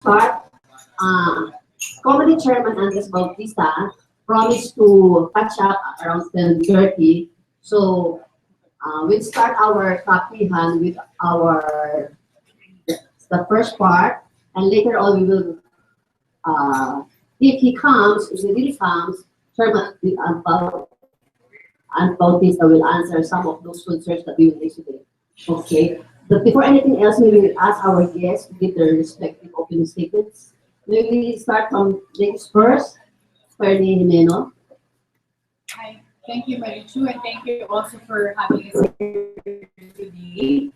start, COMELEC Chairman Andres Bautista promised to catch up around 10:30. So we'll start our Kapihan with the first part, and later on we will, if he really comes, Chairman and Bautista will answer some of those concerns that we will raise today. Okay. But before anything else, we will ask our guests to give their respective opening statements. May we start from ladies first, Atty. Jimeno. Hi, thank you, Marichu, and thank you also for having us here today.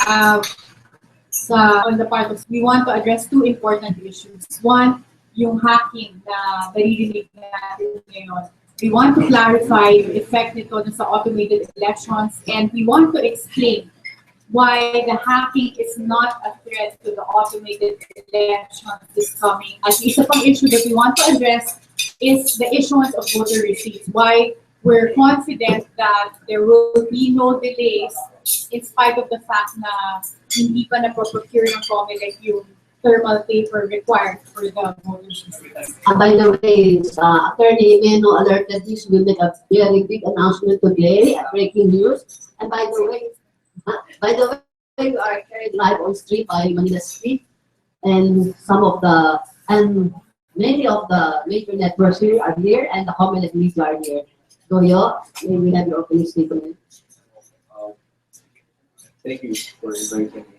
On the part of, we want to address two important issues. One, yung hacking na naririnig natin ngayon. We want to clarify the effect nito sa automated elections, and we want to explain why the hacking is not a threat to the automated elections this coming. As isa pang issue that we want to address is the issuance of voter receipts. Why we're confident that there will be no delays in spite of the fact na hindi pa na-procure ng COMELEC yung thermal paper required for the voter receipts. By the way, Atty. Jimeno alerted this will make a very big announcement today, breaking news. And by the way, we are carried live on stream by Manila Street, and many of the major networks here are here, and the COMELEC media are here. So, may we have your opening statement. Thank you for inviting me.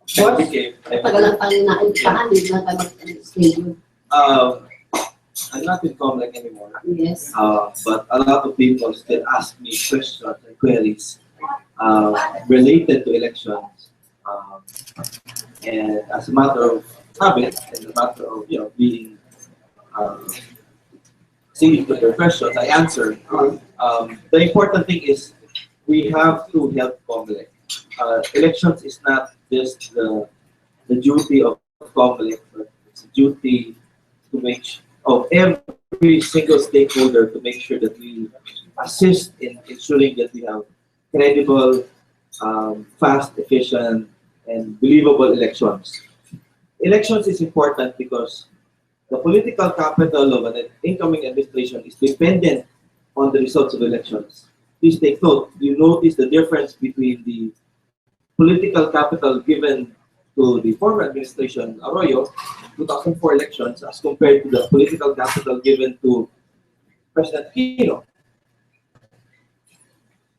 Of course, tagalang tayo na intahan, hindi lang tayo mag-schedule. I'm not in COMELEC anymore. Yes. But a lot of people still ask me questions and queries related to elections, and as a matter of habit and a matter of being seeing to their questions, I answer. The important thing is we have to help COMELEC. Elections is not just the duty of COMELEC, but it's a duty to of every single stakeholder to make sure that we assist in ensuring that we have credible, fast, efficient, and believable elections. Elections is important because the political capital of an incoming administration is dependent on the results of elections. Please take note, you notice the difference between the political capital given to the former administration, Arroyo, 2004 elections, as compared to the political capital given to President Aquino.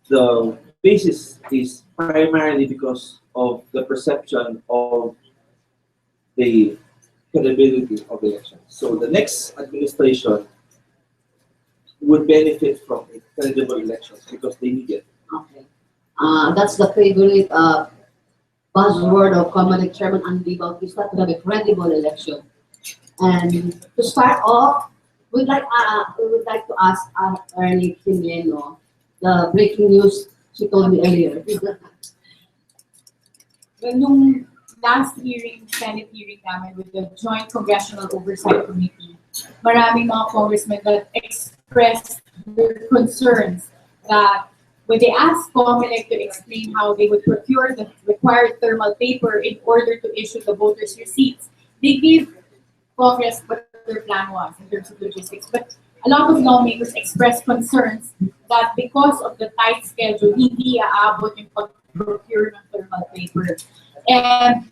The basis is primarily because of the perception of the credibility of elections. So the next administration would benefit from credible elections because they need it. Okay. That's the favorite buzzword of COMELEC Chairman Andres Bautista, to have a credible election. And to start off, we would like to ask Atty. Jimeno the breaking news she told me earlier. Well, nung last hearing, Senate hearing namin with the Joint Congressional Oversight Committee, maraming mga congressmen that expressed their concerns that when they asked COMELEC to explain how they would procure the required thermal paper in order to issue the voters' receipts, they gave Congress what their plan was in terms of logistics. But a lot of lawmakers expressed concerns that because of the tight schedule, hindi aabot yung pag-procure ng thermal paper. And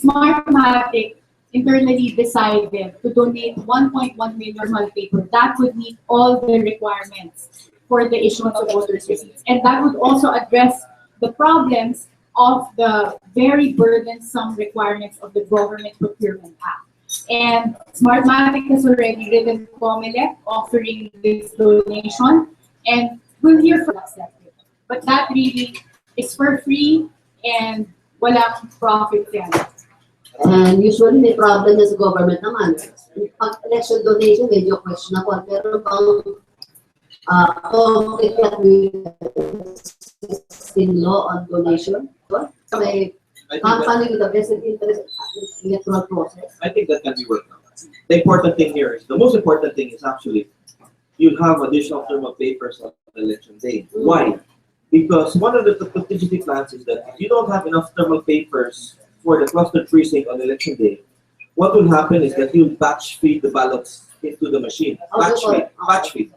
Smartmatic internally decided to donate 1.1 million thermal paper. That would meet all the requirements for the issuance of voters' receipts. And that would also address the problems of the very burdensome requirements of the Government Procurement Act. And Smartmatic has already written COMELEC offering this donation, and we'll hear from accepted. But that really is for free and walang profit yan. And usually may problem na sa government naman. Pag election donation, medyo question ako. Pero pang in law on donation, may company with the vested interest in the electoral process. I think that can be worked out. The important thing here is, the most important thing is actually, you'll have additional thermal papers on election day. Why? Because one of the contingency plans is that if you don't have enough thermal papers for the clustered precinct on election day, what will happen is that you'll batch feed the ballots into the machine. Batch feed.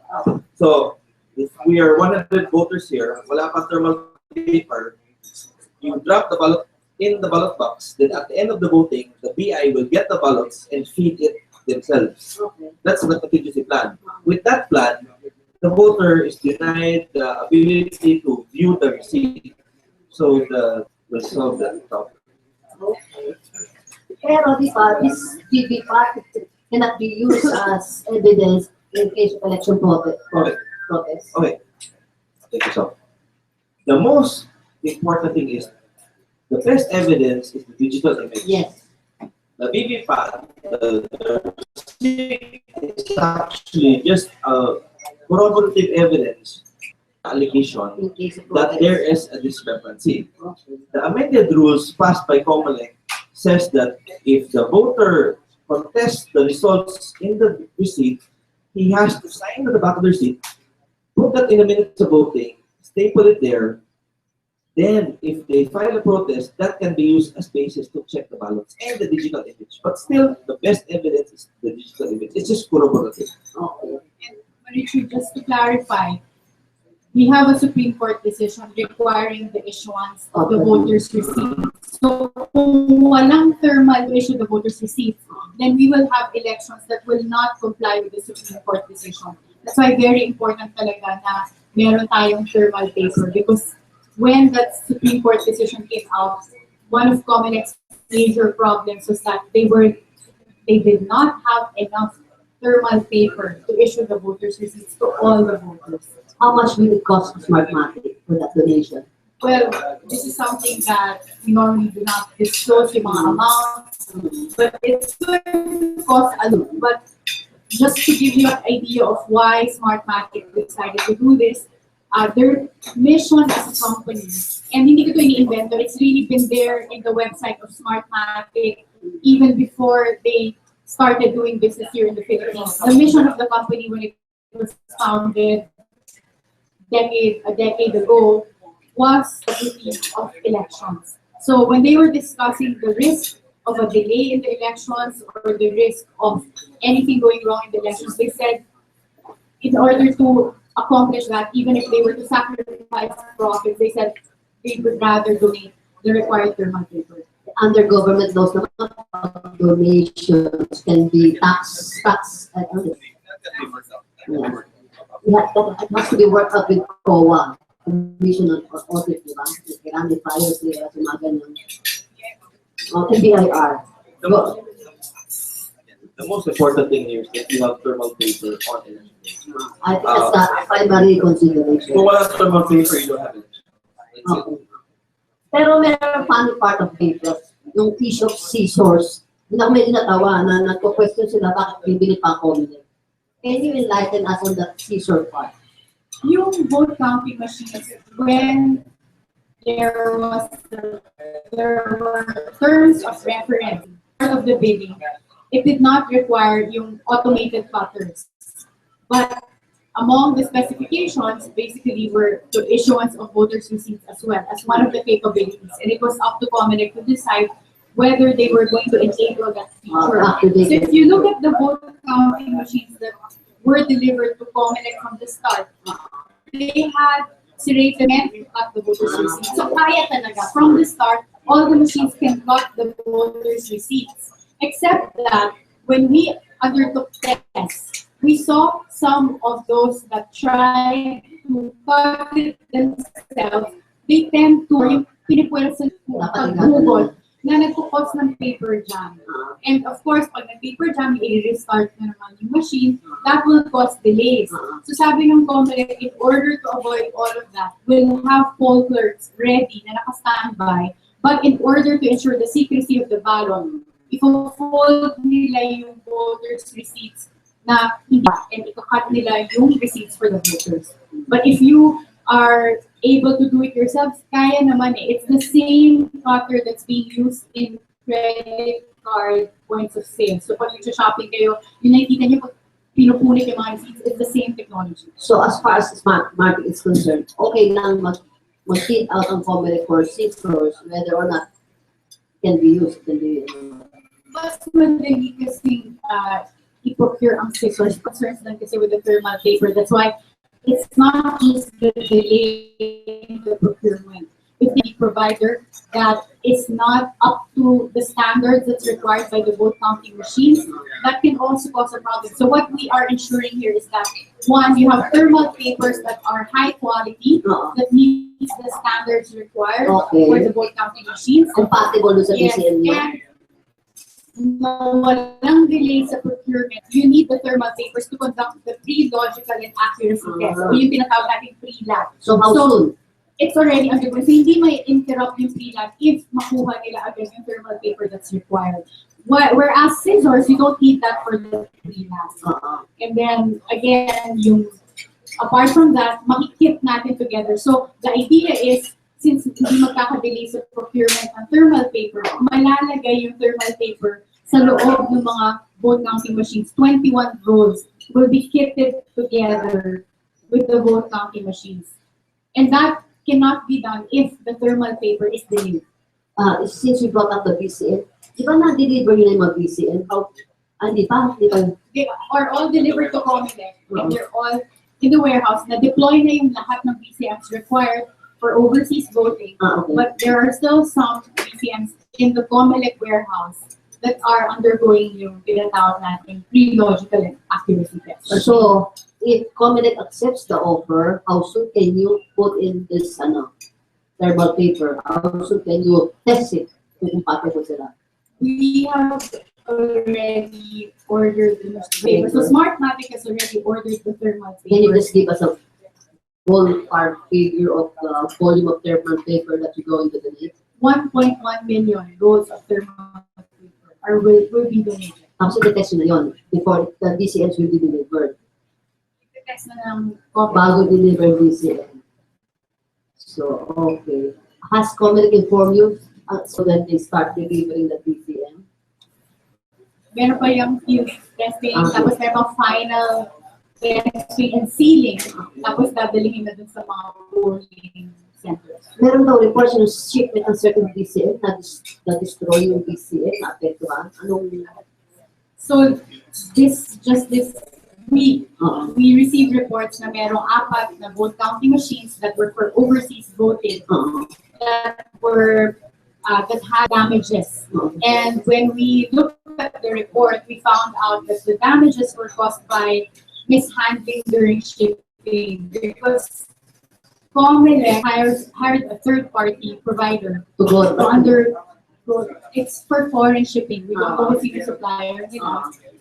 So if we are 100 voters here, wala pang thermal paper, you drop the ballot in the ballot box, then at the end of the voting, the BI will get the ballots and feed it themselves. Okay. That's the contingency plan. With that plan, the voter is denied the ability to view the receipt. So we'll solve that problem. Okay. Pero di ba, this VVPAT cannot be used as evidence in case of election protest. Okay. Thank you, so. The most important thing is the best evidence is the digital image. Yes. The VVPAT, the receipt is actually just corroborative evidence, allegation In case of that protest. there is a discrepancy. Okay. The amended rules passed by COMELEC says that if the voter contests the results in the receipt, he has to sign at the back of the receipt, put that in the minutes of voting, staple it there. Then, if they file a protest, that can be used as basis to check the ballots and the digital image. But still, the best evidence is the digital image. It's just corroborative. Okay. And Marichu, just to clarify, we have a Supreme Court decision requiring the issuance of the voters' receipts. So kung walang thermal to issue the voters' receipts, then we will have elections that will not comply with the Supreme Court decision. That's why very important talaga na meron tayong thermal paper, because when that Supreme Court decision came out, one of COMELEC's major problems was that they did not have enough thermal paper to issue the voters' receipts to all the voters. How much will it cost Smartmatic for that donation? Well, this is something that we normally do not disclose yung mga amounts, but it's going to cost a lot. But just to give you an idea of why Smartmatic decided to do this, their mission as a company, and hindi ko ito ini-invento, it's really been there in the website of Smartmatic even before they started doing business here in the Philippines. The mission of the company when it was founded a decade ago was the duty of elections. So when they were discussing the risk of a delay in the elections or the risk of anything going wrong in the elections, they said in order to accomplish that, even if they were to sacrifice profits, they said they would rather donate the required thermal paper. Under government laws, naman, donations can be tax. Yeah, it has to be worked out with COA, Commission on Audit, di ba? Kailangan may file sila sa mga ganun. NBIR. The most important thing here is that you have thermal paper on election day. I think that's the primary consideration. Kung wala thermal paper, you don't have election. Okay. Pero meron funny part of papers, yung piece of scissors. Hindi ako medyo natawa na nagko-question sila bakit bibili pa ako nila. Can you enlighten us on that scissor part? Yung vote counting machines, when there were terms of reference, part of the bidding, it did not require yung automated cutters. But among the specifications, basically were the issuance of voters' receipts as well as one of the capabilities. And it was up to COMELEC to decide whether they were going to enable that feature. So if you look at the vote counting machines that were delivered to COMELEC from the start, they had serrated to cut the voters' receipts. So kaya talaga, from the start, all the machines can cut the voters' receipts. Except that when we undertook tests, we saw some of those that tried to cut it themselves, they tend to yung pinipwersa pag-google na nagpo-cause ng paper jam. And of course, pag nag-paper jam, i-restart na naman yung machine, that will cause delays. So sabi ng COMELEC, in order to avoid all of that, we'll have poll clerks ready na naka-standby. But in order to ensure the secrecy of the ballot, i-fold nila yung voters' receipts na hindi, and ika-cut nila yung receipts for the voters. But if you are able to do it yourselves, kaya naman eh. It's the same cutter that's being used in credit card points of sale. So pag shopping kayo, yung nakikita nyo pag pinupunit yung mga receipts, it's the same technology. So as far as Smartmatic is concerned, okay lang mag-feed out ang COMELEC for 6 crores, whether or not can be used. Can be, Mas madali kasing i-procure ang scissors. Concerns lang kasi with the thermal paper. That's why it's not just the delay in the procurement. If the provider that is not up to the standards that's required by the vote counting machines, that can also cause a problem. So what we are ensuring here is that, one, you have thermal papers that are high quality, that meets the standards required for the vote counting machines. compatible sa Yes, DCN niya. and walang delay sa procurement, you need the thermal papers to conduct the pre-logical and accuracy test. O yung tinatawag natin pre-lab. So how soon? It's already undergoing. So hindi may interrupt yung pre-lab if makuha nila agad yung thermal paper that's required. Whereas scissors, you don't need that for the pre-lab. And then, again, apart from that, makikip natin together. So the idea is, since hindi magkakadelay sa procurement ng thermal paper, malalagay yung thermal paper sa loob ng mga vote counting machines. 21 rolls will be kitted together with the vote counting machines. And that cannot be done if the thermal paper is delayed. Since you brought up the BCN, di ba na-deliver nila yung mga BCN? Di pa? They are all delivered to COMELEC, and they're all in the warehouse. Na-deploy na yung lahat ng BCMs required for overseas voting. Okay. But there are still some BCMs in the COMELEC warehouse that are undergoing yung tinatawag natin pre-logical and accuracy tests. So, if COMELEC accepts the offer, how soon can you put in this thermal paper? How soon can you test it kung compatible sila? We have already ordered the paper. So Smartmatic has already ordered the thermal paper. Can you just give us a ballpark figure of the volume of thermal paper that you're going to donate? 1.1 million rolls of thermal paper will be donated. Tapos i-test nyo na yun before the DCNs will be delivered. Test na ng Bago deliver DCN. So, okay. Has COMELEC informed you so that they start delivering the DCN? Meron pa yung field testing, Okay. tapos meron pang final testing and sealing, tapos dadalhin na dun sa mga polling centers. Meron daw reports yung shipment ng certain DCN na destroy yung DCN, na-apektuhan. Anong... So, just this week, we received reports na merong 4 na vote counting machines that were for overseas voting that had damages. And when we looked at the report, we found out that the damages were caused by mishandling during shipping because COMELEC hired a third-party provider To go it's for foreign shipping. We don't know who's the supplier,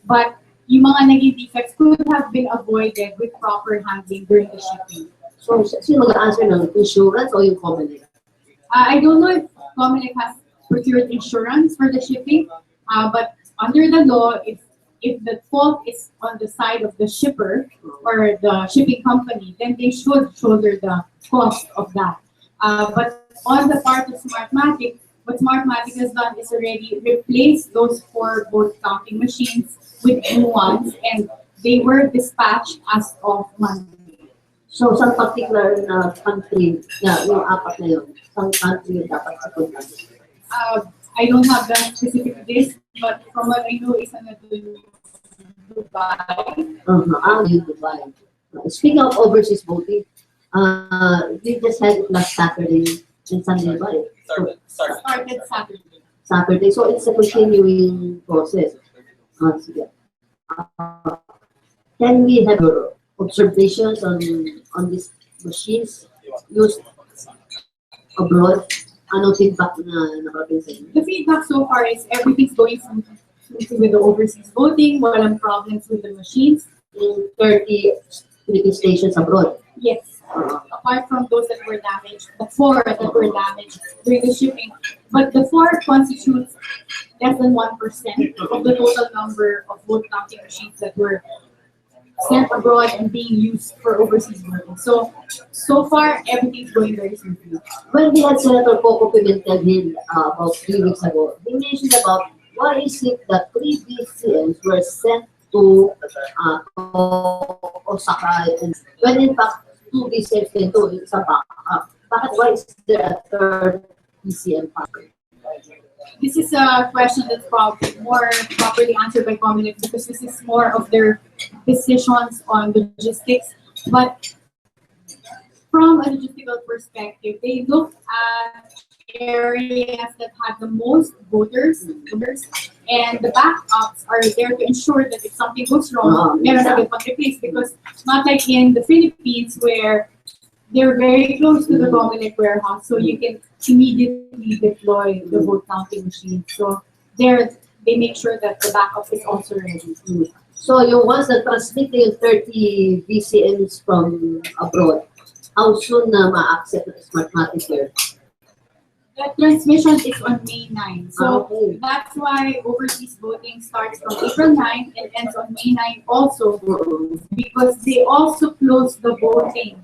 but yung mga naging defects could have been avoided with proper handling during the shipping. So, sino mag-answer ng insurance o yung COMELEC? I don't know if COMELEC has procured insurance for the shipping, but under the law, if the fault is on the side of the shipper or the shipping company, then they should shoulder the cost of that. But on the part of Smartmatic, what Smartmatic has done is already replaced those 4 vote counting machines with new ones, and they were dispatched as of Monday. So, some particular na country, yung 4 na yun, some country yung dapat sipuntan? I don't have the specific list, but from what I know, is na Dubai. Yung Dubai. Speaking of overseas voting, we just had it last Saturday and Sunday, right? Started Saturday. Saturday. So, it's a continuing process. Sige. Can we have observations on these machines used abroad? Anong feedback na nakarating sa inyo? The feedback so far is everything's going smoothly with the overseas voting, walang problems with the machines. In 30 Philippine stations abroad. Yes. Apart from those that were damaged, the 4 that were damaged during the shipping, but the 4 constitutes less than 1% of the total number of vote counting machines that were sent abroad and being used for overseas voting. So far, everything's going very smoothly. When we had Senator Coco Pimentel here about 3 weeks ago, he mentioned about why is it that 3 BCMs were sent to Osaka, and when in fact 2 BCMs came to isang backup. Why is there a 3rd BCM pattern? this is a question that's probably more properly answered by COMELEC because this is more of their decisions on logistics. But from a logistical perspective, they look at areas that have the most voters, and the backups are there to ensure that if something goes wrong, meron agad pang replace, because not like in the Philippines where they're very close to the COMELEC warehouse, so you can immediately deploy the vote counting machine. So there, they make sure that the backup is also ready. So yung ones that transmit yung 30 VCMs from abroad, how soon na ma-accept ng Smartmatic here? The transmission is on May 9. So Okay. that's why overseas voting starts from April 9 and ends on May 9 also, because they also close the voting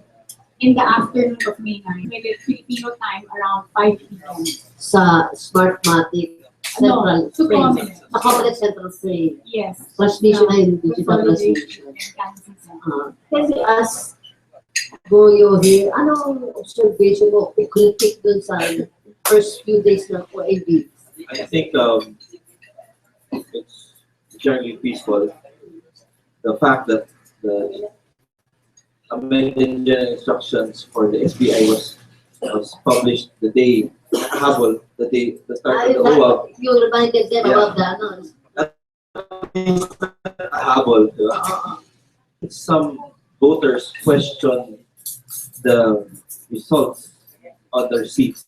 in the afternoon of May 9 with the Filipino time around 5 p.m. Sa Smartmatic Central to Frame. COMELEC. Sa COMELEC Central Frame. Yes. Transmission na yung digital transmission. Consolidation and canvassing. Can we ask Goyo here, anong observation mo, critique dun sa first few days ng OAB? I think it's generally peaceful. The fact that the amended instructions for the SBI was published the day habol, the start of the UAB. You reminded them Yeah. about the ano. Habol, diba? Some voters question the results on their seats.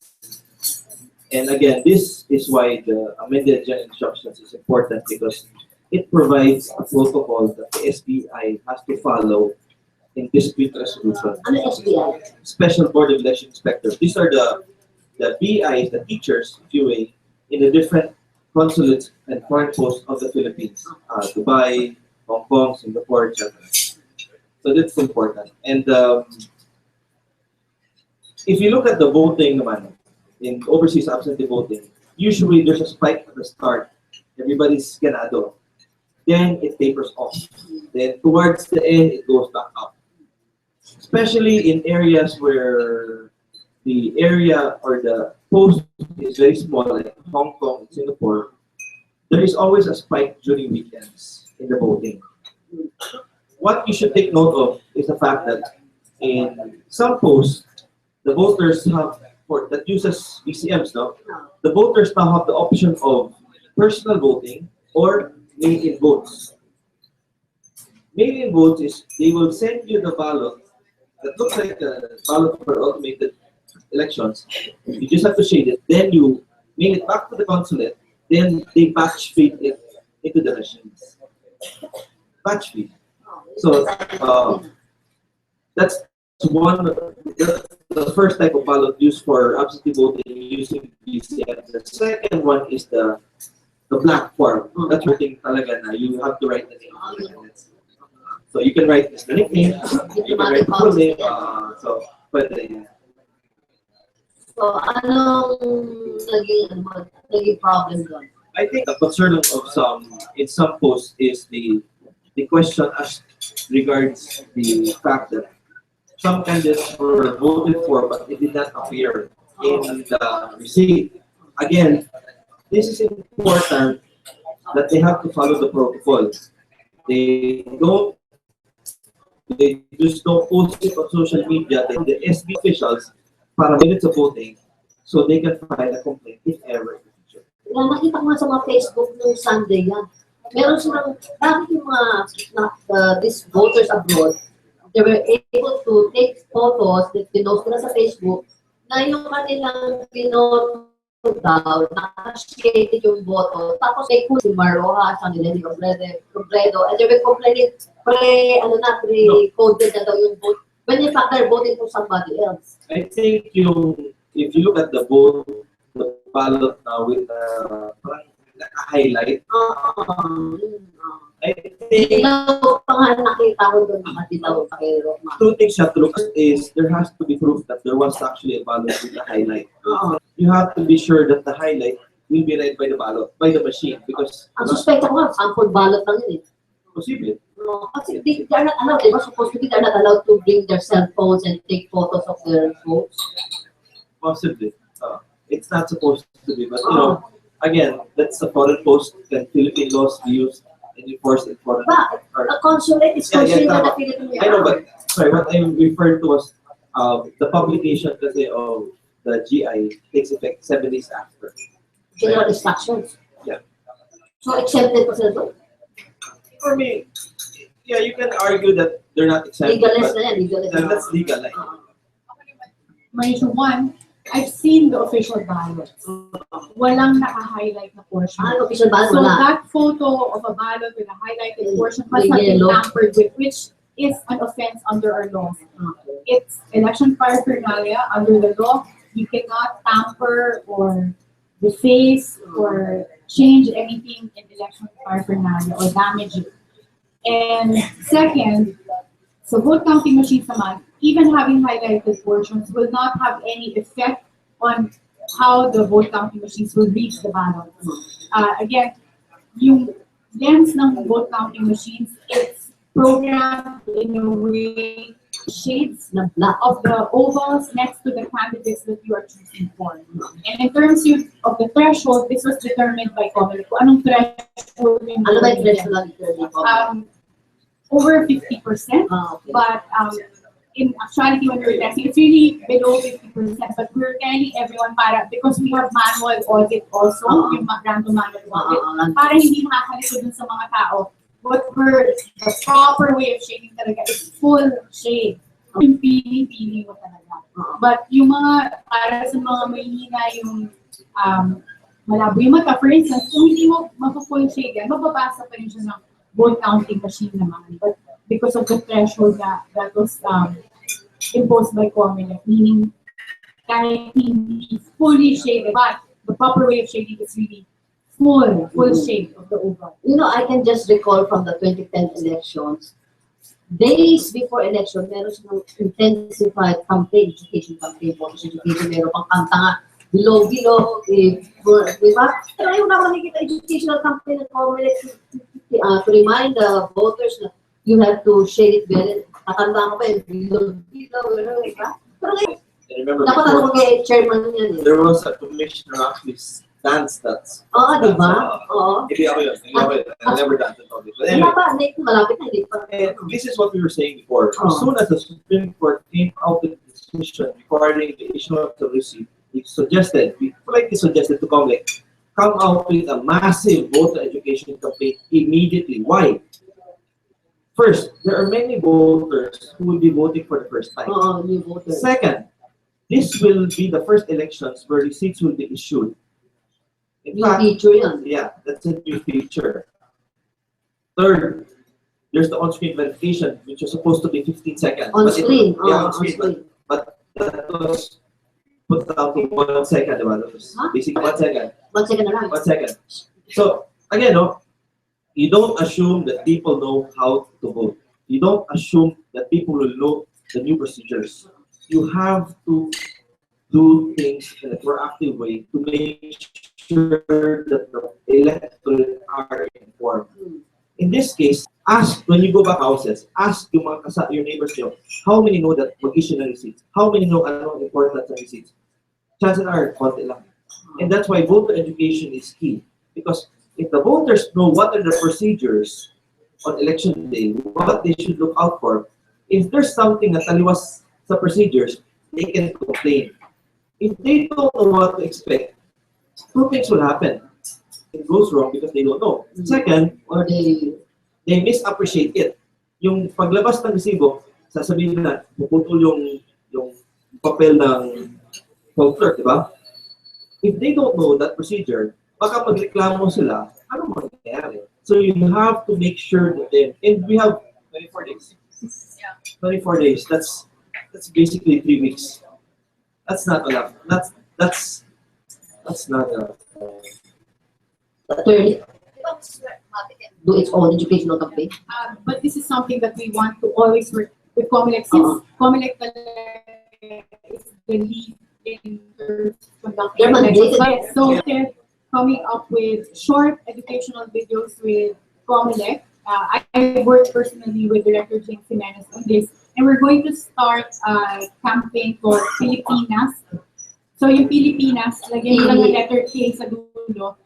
And again, this is why the amended general instructions is important, because it provides a protocol that the SBI has to follow in dispute resolution. Ano SBI? Special Board of Election Inspectors. These are the BIs, the teachers, if you will, in the different consulates and foreign posts of the Philippines. Dubai, Hong Kong, Singapore, etc. So that's important. And if you look at the voting naman, in overseas absentee voting, usually there's a spike at the start. Everybody's ganado. Then it tapers off. Then towards the end, it goes back up. Especially in areas where the area or the post is very small, like Hong Kong and Singapore, there is always a spike during weekends in the voting. What you should take note of is the fact that in some posts, the voters have, that uses VCMs, no? The voters now have the option of personal voting or mail-in votes. Mail-in votes is they will send you the ballot that looks like a ballot for automated elections. You just have to shade it, then you mail it back to the consulate, then they batch feed it into the machines. Batch feed. So that's the first type of ballot used for absentee voting using VCM. The second one is the black form. That's voting talaga na you have to write the name. So you can write the nickname, you can write the full name. So pwede yan. So anong naging problem doon? I think the concern of in some posts is the question as regards the fact that some candidates were voted for, but it did not appear in the receipt. Again, this is important that they have to follow the protocol. They just don't post it on social media. The SB officials para minutes of voting, so they can file a complaint if ever. Kaya nakita ko nga sa mga Facebook nung Sunday yan. Meron silang, bakit yung mga these voters abroad, they were able to take photos that pinost nila sa Facebook na yung kanilang pinoto daw, nakashaded yung boto. Tapos they put si Maroha, sa nila ni Robredo, and they were complaining, pre-coded na daw yung vote. When in fact, they're voting for somebody else. I think if you look at the vote, the ballot now with parang naka-highlight. I think two things you have to look at is there has to be proof that there was actually a ballot with a highlight. You have to be sure that the highlight will be read by the ballot, by the machine, because ang suspect ko nga, sample ballot lang yun eh. Possible. Kasi they're not allowed, they were supposed to be, they're not allowed to bring their cell phones and take photos of their votes. Possibly. It's not supposed to be, but you know, again, that's a foreign post. Can Philippine laws be used and enforced in foreign? But a consulate is considered a Philippine. I know, but sorry, what I referred to was the publication kasi of the GI takes effect 7 days after. General instructions. Yeah. So exempted po sila doon? For me, yeah, you can argue that they're not exempted. Legalist but na yan, legalist. that's legal. Like, Marichu, one, I've seen the official ballots. Walang naka-highlight na portion. Official ballot, So wala. that photo of a ballot with a highlighted portion must have been Yellow. tampered with, which is an offense under our law. Okay. It's election paraphernalia under the law. You cannot tamper or deface or change anything in election paraphernalia or damage it. And second, so vote counting machines naman, even having highlighted portions will not have any effect on how the vote counting machines will reach the ballot. Again, yung lens ng vote counting machines, it's programmed in a way shades Na black. of the ovals next to the candidates that you are choosing for. And in terms of the threshold, this was determined by COMELEC. Kung anong threshold yung Ano ba yung threshold lang? over 50%. Okay. But in actuality, when we're testing, it's really below 50%. But we're telling everyone because we have manual audit also, yung random manual audit, para hindi nakakalito dun sa mga tao. The proper way of shading talaga is full shade. Yung pili-pili mo talaga. But yung mga, para sa mga mahihina yung malabo yung mata, for instance, kung hindi mo maka-full shade yan, mababasa pa rin siya ng vote counting machine naman. But because of the threshold that was imposed by COMELEC, meaning kahit hindi fully shaded, but the proper way of shading is really full shade of the oval. You know, I can just recall from the 2010 elections, days before election, meron silang intensified campaign, education campaign, voters education, meron pang kanta nga, below, di ba? Pero ayaw na makikita educational campaign ng COMELEC to remind the voters that you have to shade it better. Nakanda ko pa yun, below, di ba? Pero ngayon, remember dapat ano ko kay chairman yan eh. there was a commissioner actually dance that. Oo, di ba? Oo. Hindi ako yun. I never done that. But Wala anyway, pa, malapit na, hindi pa. this is what we were saying before. As soon as the Supreme Court came out with the decision requiring the issuance of the receipt, it politely suggested to COMELEC, come out with a massive voter education campaign immediately. Why? First, there are many voters who will be voting for the first time. Oo, new voters. Second, this will be the first elections where receipts will be issued. In New fact, feature yan. yeah, that's a new feature. Third, there's the on-screen verification, which was supposed to be 15 seconds. On but screen. Yeah, On on screen. screen. But that was put down to 1 second. That was basically 1 second. 1 second na lang. 1 second. So, again, you don't assume that people know how to vote. You don't assume that people will know the new procedures. You have to do things in a proactive way to make sure that the electorate are informed. In this case, ask, when you go back houses, ask yung your neighbors nyo, how many know that mag-issue ng receipts? How many know anong importance ng receipts? Chances are, konti lang. And that's why voter education is key. Because if the voters know what are the procedures on election day, what they should look out for, if there's something na taliwas sa procedures, they can complain. If they don't know what to expect, two things will happen. It goes wrong because they don't know. Second, Or they misappreciate it. Yung paglabas ng resibo, sasabihin na, puputol yung papel ng poll clerk, di ba? If they don't know that procedure, baka magreklamo sila, ano mangyayari? So you have to make sure that and we have 24 days. 24 days, that's basically 3 weeks. That's not enough. That's not enough. attorney do its own educational campaign. But this is something that we want to always work with COMELEC, since COMELEC is the lead in conducting They're mandated. elections. So they're coming up with short educational videos with COMELEC. I worked personally with Director Jimeno on this, and we're going to start a campaign called Filipinas. So yung Pilipinas, lagyan nyo lang ang letter K sa dulo.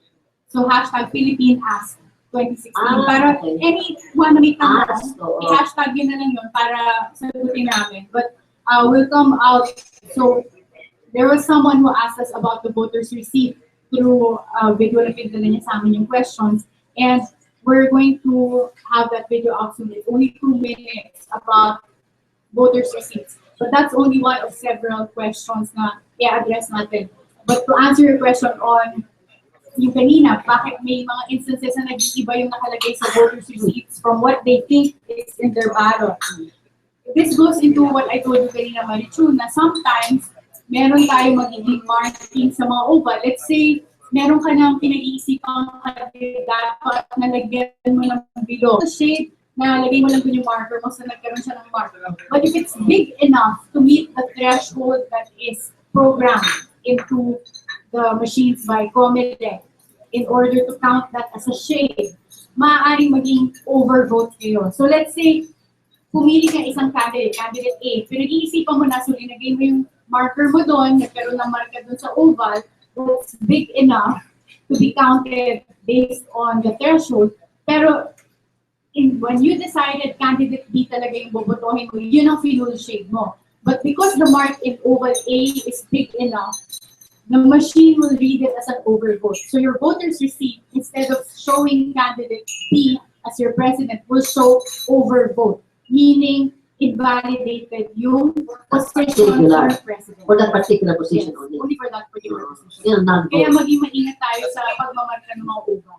So hashtag Philippine Ask 2016. Ah, Para okay. anyone na may tanong, Ask, oo. i-hashtag yun na lang yun para sagutin namin. But we'll come out. So there was someone who asked us about the voter's receipt through video na pinagdala niya sa amin yung questions. And we're going to have that video out soon. It's only 2 minutes about voters' receipts. But that's only one of several questions na i-address natin. But to answer your question on yung kanina, bakit may mga instances na nag-iiba yung nakalagay sa voters' receipts from what they think is in their ballot. This goes into what I told you kanina, Marichu, na sometimes meron tayong magiging marking sa mga oval. Let's say, meron ka ng pinag-iisipang dapat na lagyan mo ng below. The shade na lagay mo lang dun yung marker mo, so nagkaroon siya ng marker. But if it's big enough to meet the threshold that is programmed into the machines by COMELEC, in order to count that as a shade, maaaring maging overvote kayo. So let's say, pumili ka isang candidate, candidate A, pinag-iisipan mo na, so linagay mo yung marker mo doon, nagkaroon ng marker doon sa oval, that's big enough to be counted based on the threshold. Pero when you decided candidate B talaga yung bobotohin mo, yun ang full shade mo. But because the mark in oval A is big enough, the machine will read it as an overvote. So your voter's receipt, instead of showing candidate B as your president, will show overvote, meaning invalidated yung position Particular. for president. For that particular position Yes, only. only for that particular position. Yan, Kaya non-vote. maging maingat tayo sa pagmamarka ng mga oval.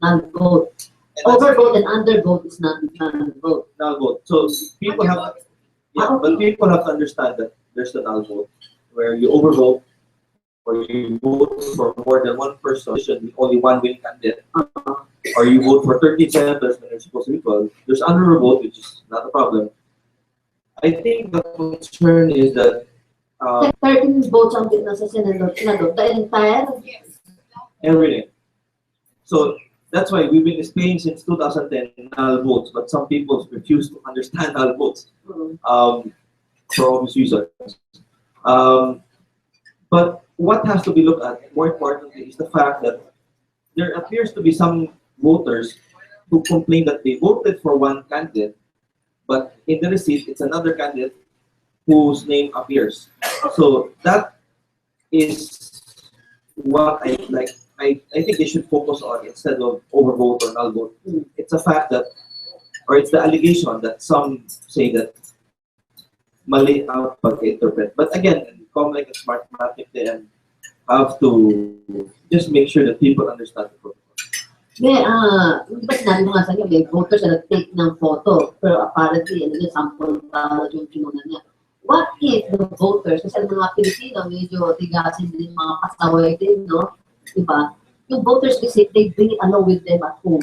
Non-vote. Overvote and undervote is not non-vote. Null vote. So people have, yeah, but people have to understand that there's a null vote where you overvote or you vote for more than one person, with only one winning candidate, or you vote for 13 senators when there's supposed to be 12. There's undervote, which is not a problem. I think the concern is that 13 votes ang nasa Senado. The entire? Yes. everything. So that's why we've been displaying since 2010 null votes, but some people refuse to understand null votes for obvious reasons. But what has to be looked at, more importantly, is the fact that there appears to be some voters who complain that they voted for one candidate, but in the receipt, it's another candidate whose name appears. So that is what I like. I think they should focus on instead of overvote or null vote. It's a fact that, or it's the allegation that some say that mali ang pag-interpret. But again, COMELEC and Smartmatic, they have to just make sure that people understand the protocol. Di ba sinabi mo nga sa inyo, may voters na nag-take ng photo, pero apparently, sample ballot yung kinuna niya. What if the voters, kasi ang mga Pilipino, medyo tigasin din mga kasaway din, no? Diba? Yung voters kasi, they bring it along with them at home.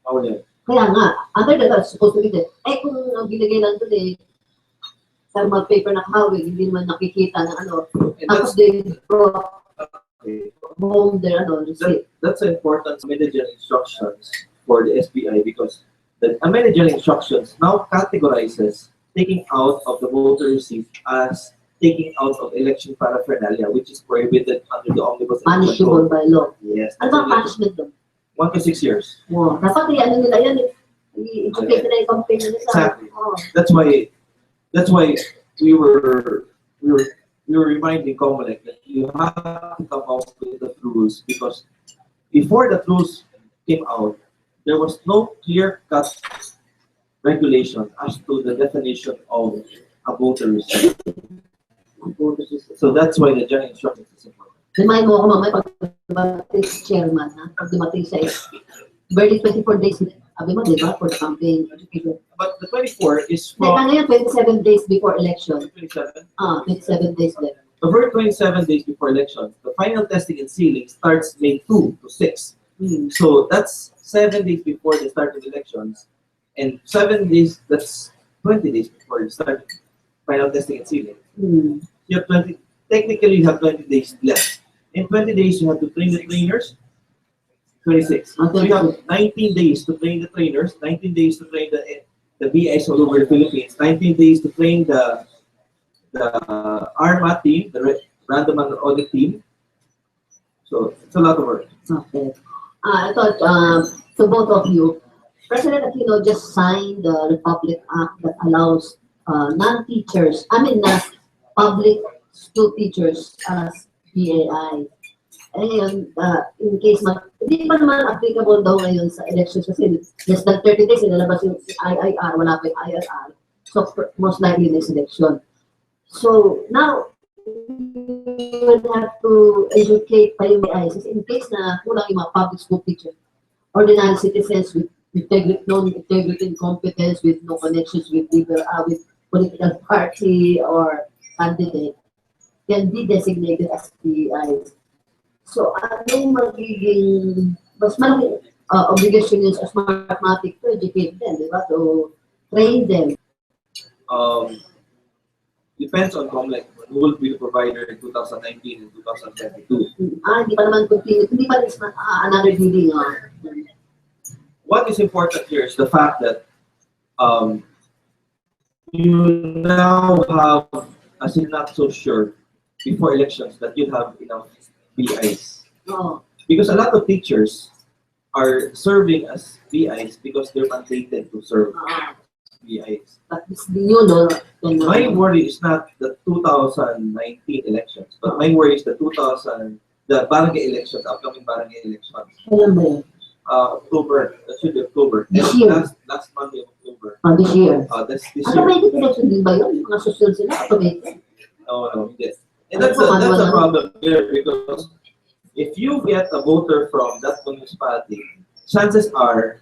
Oh, yeah. Kaya nga, under the law, supposed to be there. Kung ang binigay lang doon thermal paper na kahawig, hindi naman nakikita na tapos they brought home their receipt. That's important managerial instructions for the SBI because the managerial instructions now categorizes taking out of the voter receipt as taking out of election paraphernalia, which is prohibited under the Omnibus Election Punishable Code. by law. Yes. Ano ba punishment doon? 1 to 6 years. Wow. Dapat nila yan, i-educate nila yung campaign nila sa. Exactly. That's why we were reminding COMELEC that you have to come out with the rules because before the rules came out, there was no clear-cut regulation as to the definition of a voter receipt. So that's why the general instructions is important. Remind mo ako mamaya pag dumating si chairman, pag dumating siya, barely 24 days, sabi mo, di ba, for the campaign education. But the 24 is Teka from ngayon, 27 days before election. 27. 27 days left. The first 27 days before election, the final testing and sealing starts May 2 to 6. So that's 7 days before the start of elections, and 7 days, that's 20 days before the start of final testing and sealing. You have 20, technically you have 20 days left. In 20 days, you have to train the trainers. 26. So you have 19 days to train the trainers, 19 days to train the BIs all over the Philippines, 19 days to train the RMA team, the random and audit team. So it's a lot of work. Okay. I thought to both of you, President Aquino just signed the Republic Act that allows non-teachers, I mean, public school teachers as PAI. Ngayon, in case hindi pa naman applicable daw ngayon sa elections kasi less than 30 days, inalabas yung IIR, wala pa yung IRR. So, most likely next election. So, now, we will have to educate pa yung PAIs in case na kulang yung mga public school teachers, ordinary citizens with no integrity and competence, with no connections with political party or candidate, can be designated as PAIs. So, anong magiging mas malaking obligation yun sa Smartmatic to educate them, di ba? To train them. Depends on COMELEC, who will be the provider in 2019 and 2022. Hindi pa naman continue, hindi pa rin another bidding. What is important here is the fact that you now have, as in not so sure, before elections, that you have enough PIs. Oh. Because a lot of teachers are serving as PIs because they're mandated to serve PIs. But it's new, no? My worry is not the 2019 elections, but my worry is the barangay elections, upcoming barangay elections. Kailan ba yun? October, that should be October. This year? Last Monday of October. This year? That's this year. Automated election din ba yun? Mga social sila, automated. No, hindi. And that's a problem there because if you get a voter from that municipality, chances are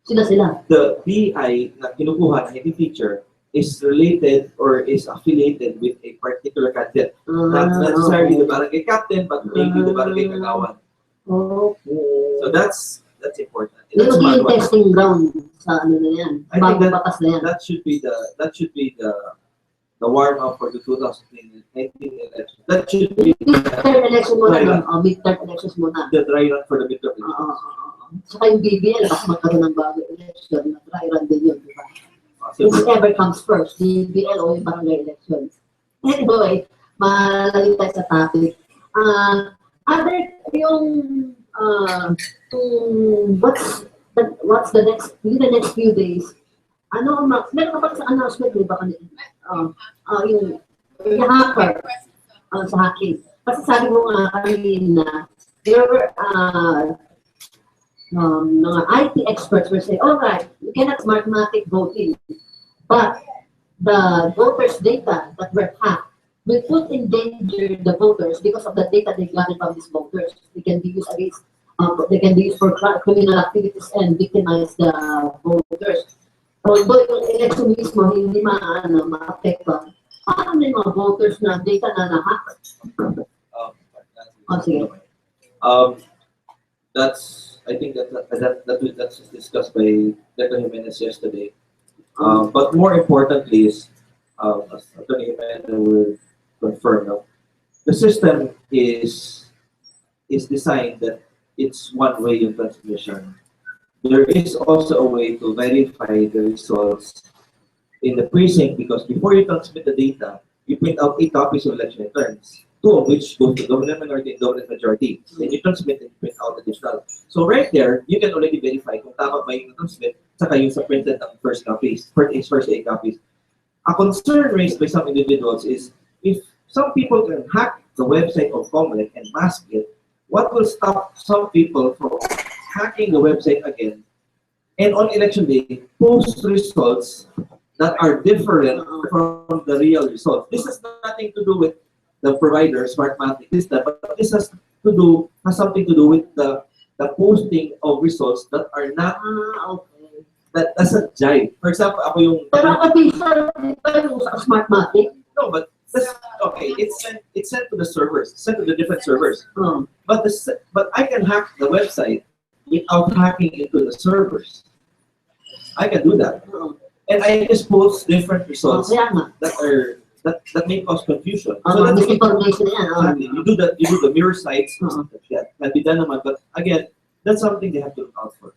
Sila. the PI na kinukuha na hindi teacher is related or is affiliated with a particular candidate. Not necessarily the barangay captain, but maybe the barangay kagawan. Okay. So that's important. And Yung that's magiging testing ground sa ano na yan. I think Bagong batas na yan. that should be the warm up for the 2019 election. That should be Midterm election muna. Midterm elections muna. the dry run for the midterm elections. Saka yung BBL, baka magkaroon ng bagong election, dry run din yun, di ba? Whichever comes first, BBL o yung barangay election. Anyway, malalim tayo sa topic. Other, yung, what's the next, in the next few days, Max, meron ka pa sa announcement, di ba? Yung hacker, sa hacking. Kasi sabi mo nga kanina, there were, mga IT experts were saying, all right, you cannot Smartmatic voting, but the voters' data that were hacked will put in danger the voters because of the data they gathered from these voters. They can be used against, they can be used for criminal activities and victimize the voters. Although yung election mismo hindi ma-affected, paano yung mga voters na data na na-hack? Sige. I think that's discussed by Dr. Jimenez yesterday. But more importantly is, as Atty. Jimeno will confirm, the system is designed that it's one-way in transmission. There is also a way to verify the results in the precinct because before you transmit the data, you print out 8 copies of election returns, 2 of which go to government minority and government majority. Then you transmit and print out additional. So right there, you can already verify kung tama ba yung transmit saka yung sa printed ng first copies, first 8 copies. A concern raised by some individuals is if some people can hack the website of COMELEC and mask it, what will stop some people from hacking the website again and on election day post results that are different from the real results? This has nothing to do with the provider, Smartmatic system, but this has something to do with the posting of results that are not that doesn't jive. For example, ako yung Pero yung sa Smartmatic? No, but okay, it's sent to the servers, sent to the different servers. But I can hack the website without hacking into the servers. I can do that. And I just post different results that may cause confusion. So that's information yan. You do the mirror sites. That can be done naman, but again, that's something they have to look out for.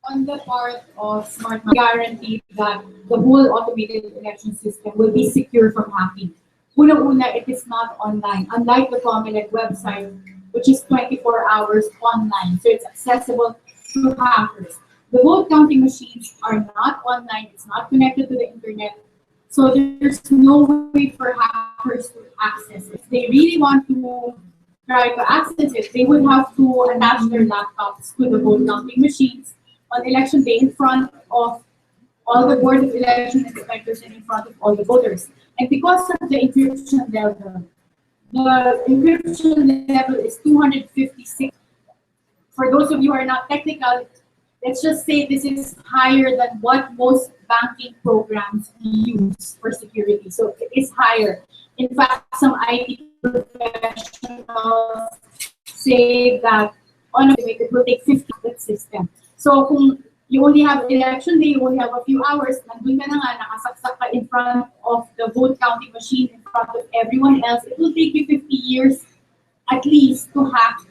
On the part of Smartmatic, guarantee that the whole automated election system will be secure from hacking. Unang-una, it is not online, unlike the COMELEC website, which is 24 hours online, so it's accessible to hackers. The vote counting machines are not online, it's not connected to the internet, so there's no way for hackers to access it. If they really want to try to access it, they would have to attach their laptops to the vote counting machines on election day in front of all the board of election inspectors and in front of all the voters. And because of the encryption level is 256. For those of you who are not technical, let's just say this is higher than what most banking programs use for security. So it is higher. In fact, some IT professionals say that on a it will take 50 with system. So kung you only have election day, you only have a few hours, nandun ka na nga, nakasaksak ka in front of the vote counting machine, in front of everyone else, it will take you 50 years at least to hack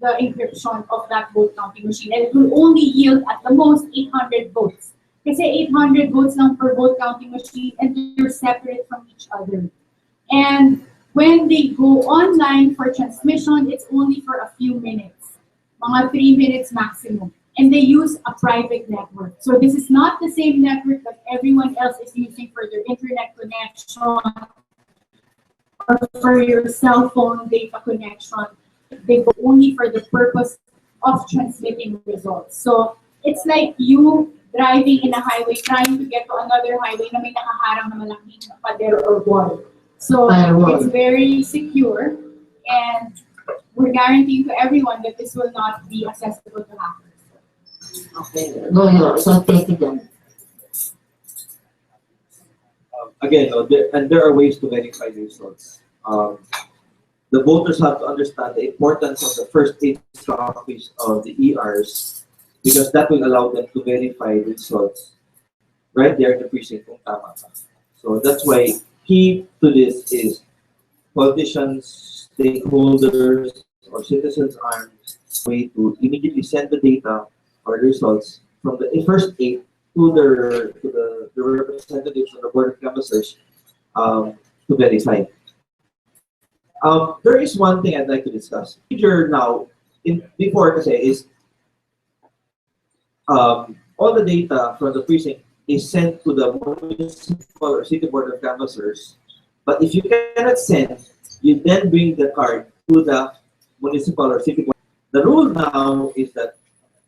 the encryption of that vote counting machine. And it will only yield at the most 800 votes. Kasi 800 votes lang per vote counting machine and they're separate from each other. And when they go online for transmission, it's only for a few minutes, mga 3 minutes maximum. And they use a private network. So this is not the same network that everyone else is using for their internet connection or for your cell phone data connection. They go only for the purpose of transmitting results. So it's like you driving in a highway, trying to get to another highway na may nakaharang na malaking pader or wall. So it's very secure, and we're guaranteeing to everyone that this will not be accessible to hackers. Okay, go ahead. So take it then. Again, there are ways to verify the results. The voters have to understand the importance of the first 8 copies of the ERs, because that will allow them to verify the results right there in the precinct kung tama ka. So that's why key to this is politicians, stakeholders, or citizens armed way to immediately send the data or results from the first 8 to the representatives of the Board of Canvassers to verify. There is one thing I'd like to discuss. Now, before kasi is all the data from the precinct is sent to the municipal or city board of canvassers. But if you cannot send, you then bring the card to the municipal or city board. The rule now is that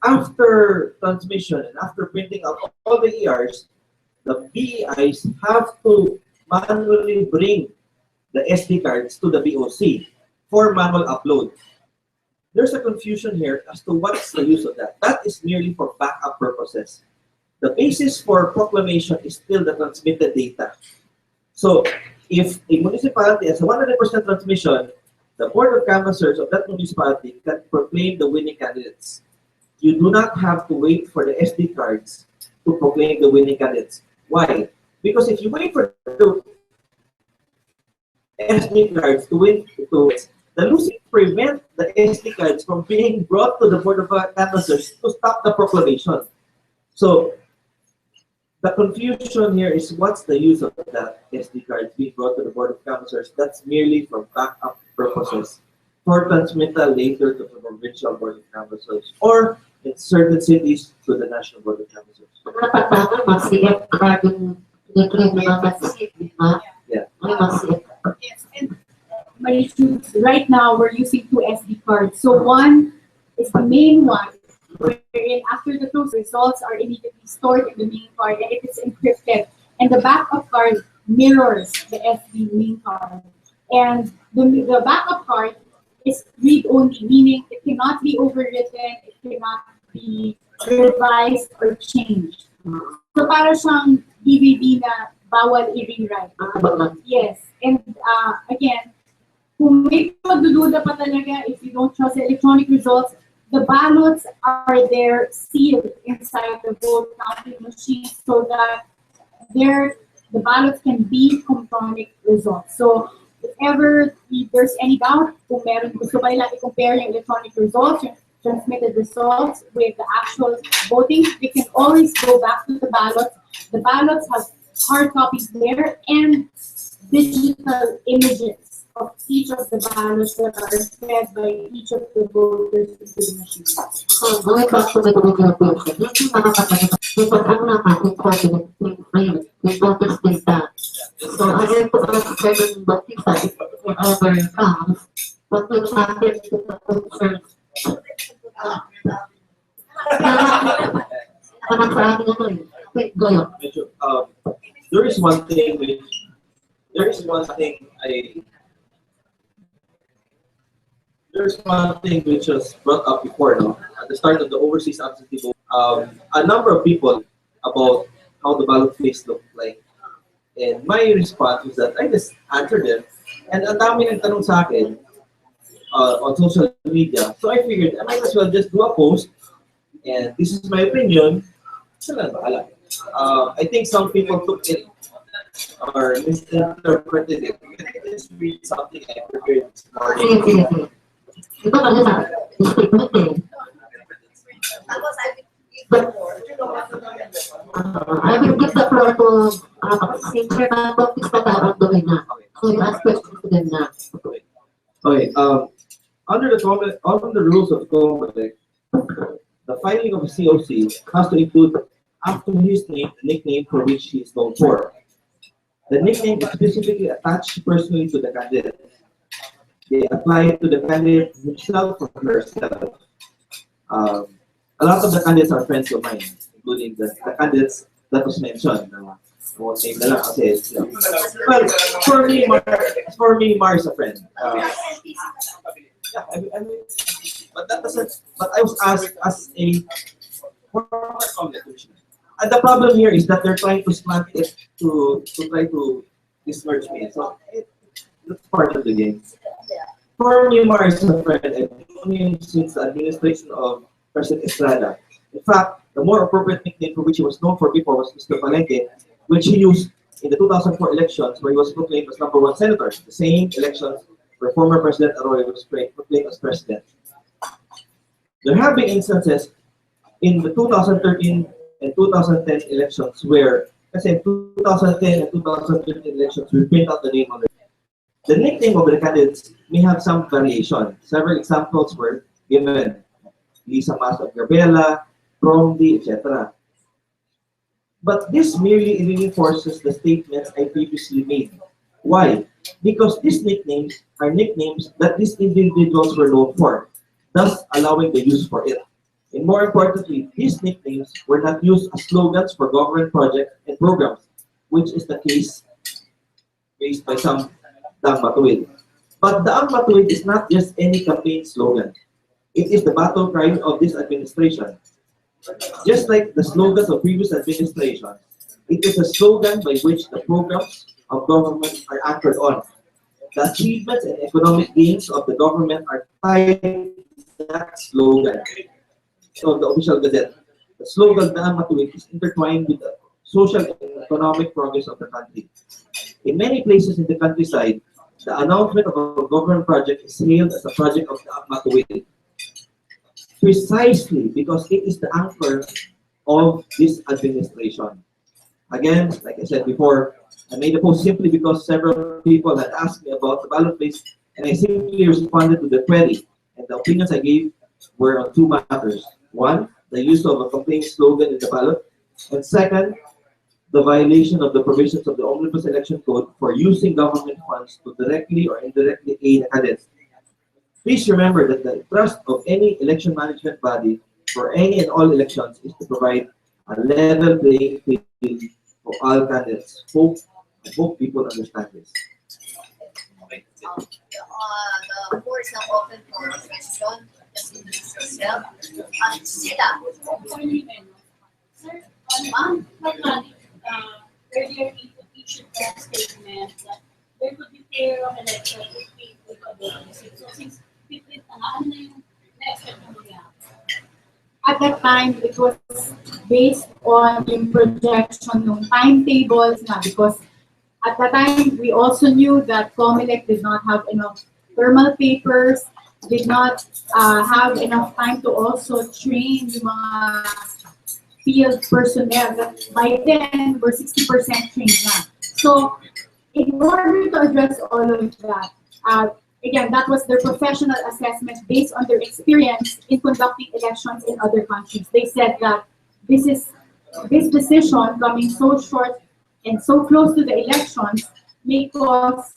after transmission and after printing out all the ERs, the BEIs have to manually bring the SD cards to the BOC for manual upload. There's a confusion here as to what's the use of that. That is merely for backup purposes. The basis for proclamation is still the transmitted data. So if a municipality has a 100% transmission, the Board of Canvassers of that municipality can proclaim the winning candidates. You do not have to wait for the SD cards to proclaim the winning candidates. Why? Because if you wait for the SD cards to win, the losing prevent the SD cards from being brought to the Board of Canvassers to stop the proclamation. So the confusion here is what's the use of that SD cards being brought to the Board of Canvassers? That's merely for backup purposes, for transmittal later to the provincial Board of Canvassers, or in certain cities to the National Board of Canvassers. Yeah. Yes, and Marichu, right now we're using 2 SD cards. So one is the main one, wherein after the close results are immediately stored in the main card and it is encrypted. And the backup card mirrors the SD main card. And the backup card is read-only, meaning it cannot be overwritten, it cannot be revised or changed. So para siyang DVD na bawal i-rewrite. Yes. And again, kung may magdududa pa talaga, if you don't trust the electronic results, the ballots are there sealed inside the vote counting machine so that the ballots can be electronic results. So if ever there's any doubt, kung meron gusto pa nila i-compare yung electronic results, yung transmitted results with the actual voting, they can always go back to the ballots. The ballots have hard copies there, and digital images of each of the ballots that are fed by each of the voters into the machine. So, going back to the original question, hindi makakapagod. Because ang naman, important frame, yung voters data. So, again, to ask Chairman Bautista, if it ever comes, what will happen to the concerns? Parang sa akin ano eh. Wait, go on. There is one thing there's one thing which was brought up before, no? At the start of the overseas absentee vote, a number of people about how the ballot face looked like. And my response was that I just answered them. And ang dami nagtanong sa akin on social media. So I figured I might as well just do a post. And this is my opinion. Sila na bahala. I think some people took it or misinterpreted it. Can I just read something I prepared this morning? Ito kasi na, statement eh. But, I will give the floor to Chairman Bautista on the way na. So you ask questions to them na. Okay, under the rules of COMELEC, the filing of a COC has to include after his name the nickname for which he is known for. The nickname is specifically attached personally to the candidate. They apply to the candidate himself or herself. A lot of the candidates are friends of mine, including the candidates that was mentioned. Won't name na lang kasi, well, for me, Mar is a friend. Yeah, but that doesn't. But I was asked as a former communication. And the problem here is that they're trying to slant it to try to dismerge me. So that's part of the game. For me, Mar is a friend. I've known him since the administration of President Estrada. In fact, the more appropriate nickname for which he was known for before was Mr. Palenque, which he used in the 2004 elections where he was proclaimed as #1 senator. The same elections where former President Arroyo was proclaimed as president. There have been instances in the 2013 and 2010 elections where, kasi 2010 and 2013 elections, we print out the name on the nickname of the candidates may have some variation. Several examples were given. Lisa Mas of Gabela, Promdi, etc. But this merely reinforces the statements I previously made. Why? Because these nicknames are nicknames that these individuals were known for, thus allowing the use for it. And more importantly, these nicknames were not used as slogans for government projects and programs, which is the case faced by some Daang Matuwid. But Daang Matuwid is not just any campaign slogan. It is the battle cry of this administration. Just like the slogans of previous administrations, it is a slogan by which the programs of government are anchored on. The achievements and economic gains of the government are tied to that slogan. So the official gazette. The slogan Daang Matuwid is intertwined with the social and economic progress of the country. In many places in the countryside, the announcement of a government project is hailed as a project of Daang Matuwid. Precisely because it is the anchor of this administration. Again, like I said before, I made a post simply because several people had asked me about the ballot base, and I simply responded to the query. And the opinions I gave were on two matters. One, the use of a campaign slogan in the ballot, and second, the violation of the provisions of the Omnibus Election Code for using government funds to directly or indirectly aid candidates. Please remember that the thrust of any election management body for any and all elections is to provide a level playing field for all candidates. I hope people understand this. The floor is now open for question. Just introduce yourself. Sila. Sir, on Manila, earlier he should have statement that there could be fair of election if we would adopt this. So since different ano na yung na-expect mo niya? At that time, it was based on yung projection ng timetables na because at that time, we also knew that COMELEC did not have enough thermal papers, did not have enough time to also train yung mga field personnel. By then, we're 60% trained na. So, in order to address all of that, again, that was their professional assessment based on their experience in conducting elections in other countries. They said that this decision coming so short and so close to the elections may cause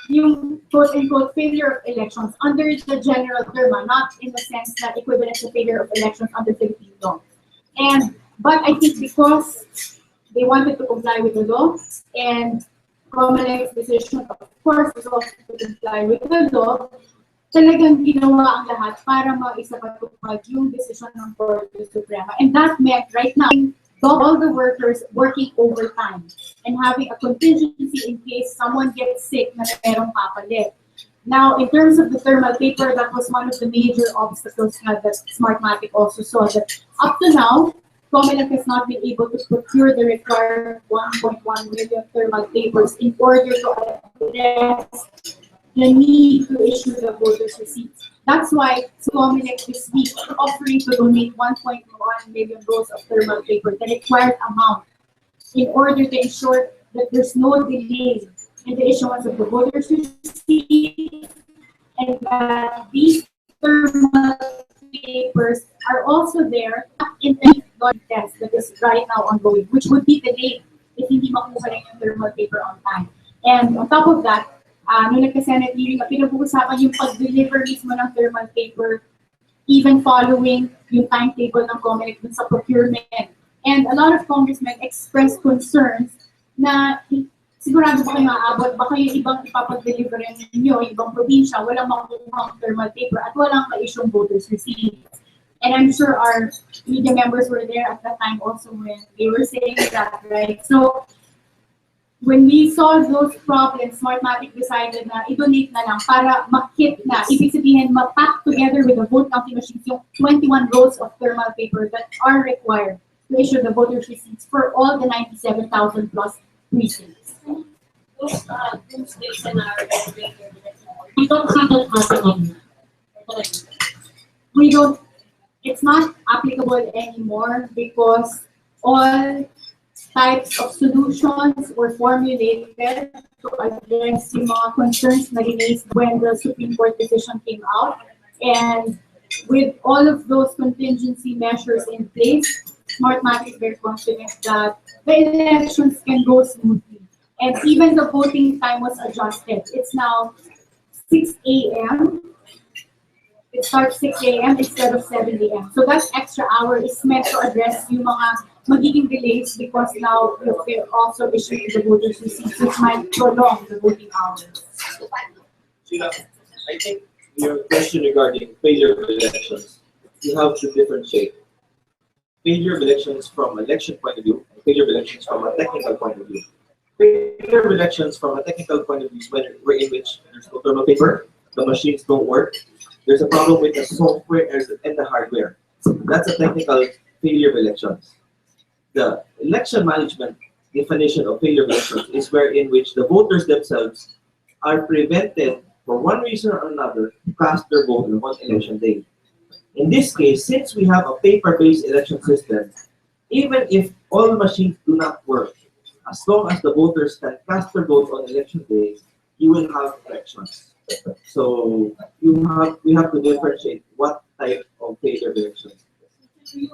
yung quote-unquote failure of elections under the general term, not in the sense that equivalent to failure of elections under Philippine law. But I think because they wanted to comply with the law, and COMELEC's decision, of course, is also to comply with the law, talagang ginawa ang lahat para maisapatupad yung decision ng Korte Suprema. And that meant right now, all the workers working overtime and having a contingency in case someone gets sick na merong papalit. Now, in terms of the thermal paper, that was one of the major obstacles that Smartmatic also saw. That up to now, COMELEC has not been able to procure the required 1.1 million thermal papers in order to address the need to issue the voters' receipts. That's why COMELEC this week is offering to donate 1.1 million rolls of thermal paper, the required amount, in order to ensure that there's no delay in the issuance of the voters' receipts, and that these thermal papers are also there in the test that is right now ongoing, which would be delayed if hindi makuha lang yung thermal paper on time. And on top of that, nung nagka-Senate hearing, pinag-uusapan yung pag-deliver mismo ng thermal paper, even following yung timetable ng COMELEC dun sa procurement. And a lot of congressmen expressed concerns na sigurado ba kayo maaabot, baka yung ibang ipapag-deliver ninyo, yung ibang probinsya, walang makukuha ng thermal paper at walang ma-issue voters' receipts. And I'm sure our media members were there at that time also when they were saying that, right? So, when we saw those problems, Smartmatic decided na i-donate na lang para makit na. Ibig sabihin, ma-pack together with the vote counting machines yung 21 rolls of thermal paper that are required to issue the voters' receipts for all the 97,000 plus precincts. Those doomsday scenario, We don't see that happening. We don't, it's not applicable anymore because all types of solutions were formulated to address yung mga concerns na raised when the Supreme Court decision came out. And with all of those contingency measures in place, Smartmatic is very confident that the elections can go smoothly. And even the voting time was adjusted. It's now 6 a.m. It starts 6 a.m. instead of 7 a.m. So that extra hour is meant to address yung mga magiging delays because now they're also issuing the voters' receipts, which might prolong the voting hours. Sheila, I think your question regarding failure of elections, you have to differentiate failure of elections from election point of view and failure of elections from a technical point of view. Failure of elections from a technical point of view is when we're in which there's no thermal paper, the machines don't work, there's a problem with the software and the hardware. That's a technical failure of elections. The election management definition of failure of elections is where in which the voters themselves are prevented for one reason or another to cast their vote on one election day. In this case, since we have a paper-based election system, even if all machines do not work, as long as the voters can cast their vote on election day, you will have elections. So we have to differentiate what type of failure of elections. do you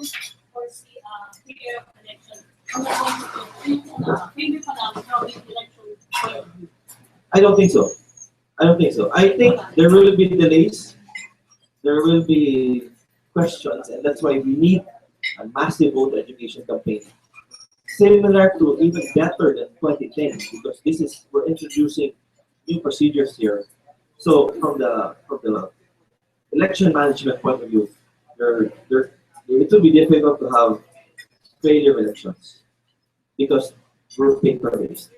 foresee failure of election? Failure from the election point of view? I don't think so. I think there will be delays, there will be questions, and that's why we need a massive voter education campaign. Similar to, even better than 2010, because we're introducing new procedures here. So from the election management point of view, it will be difficult to have failure elections because we're paper-based.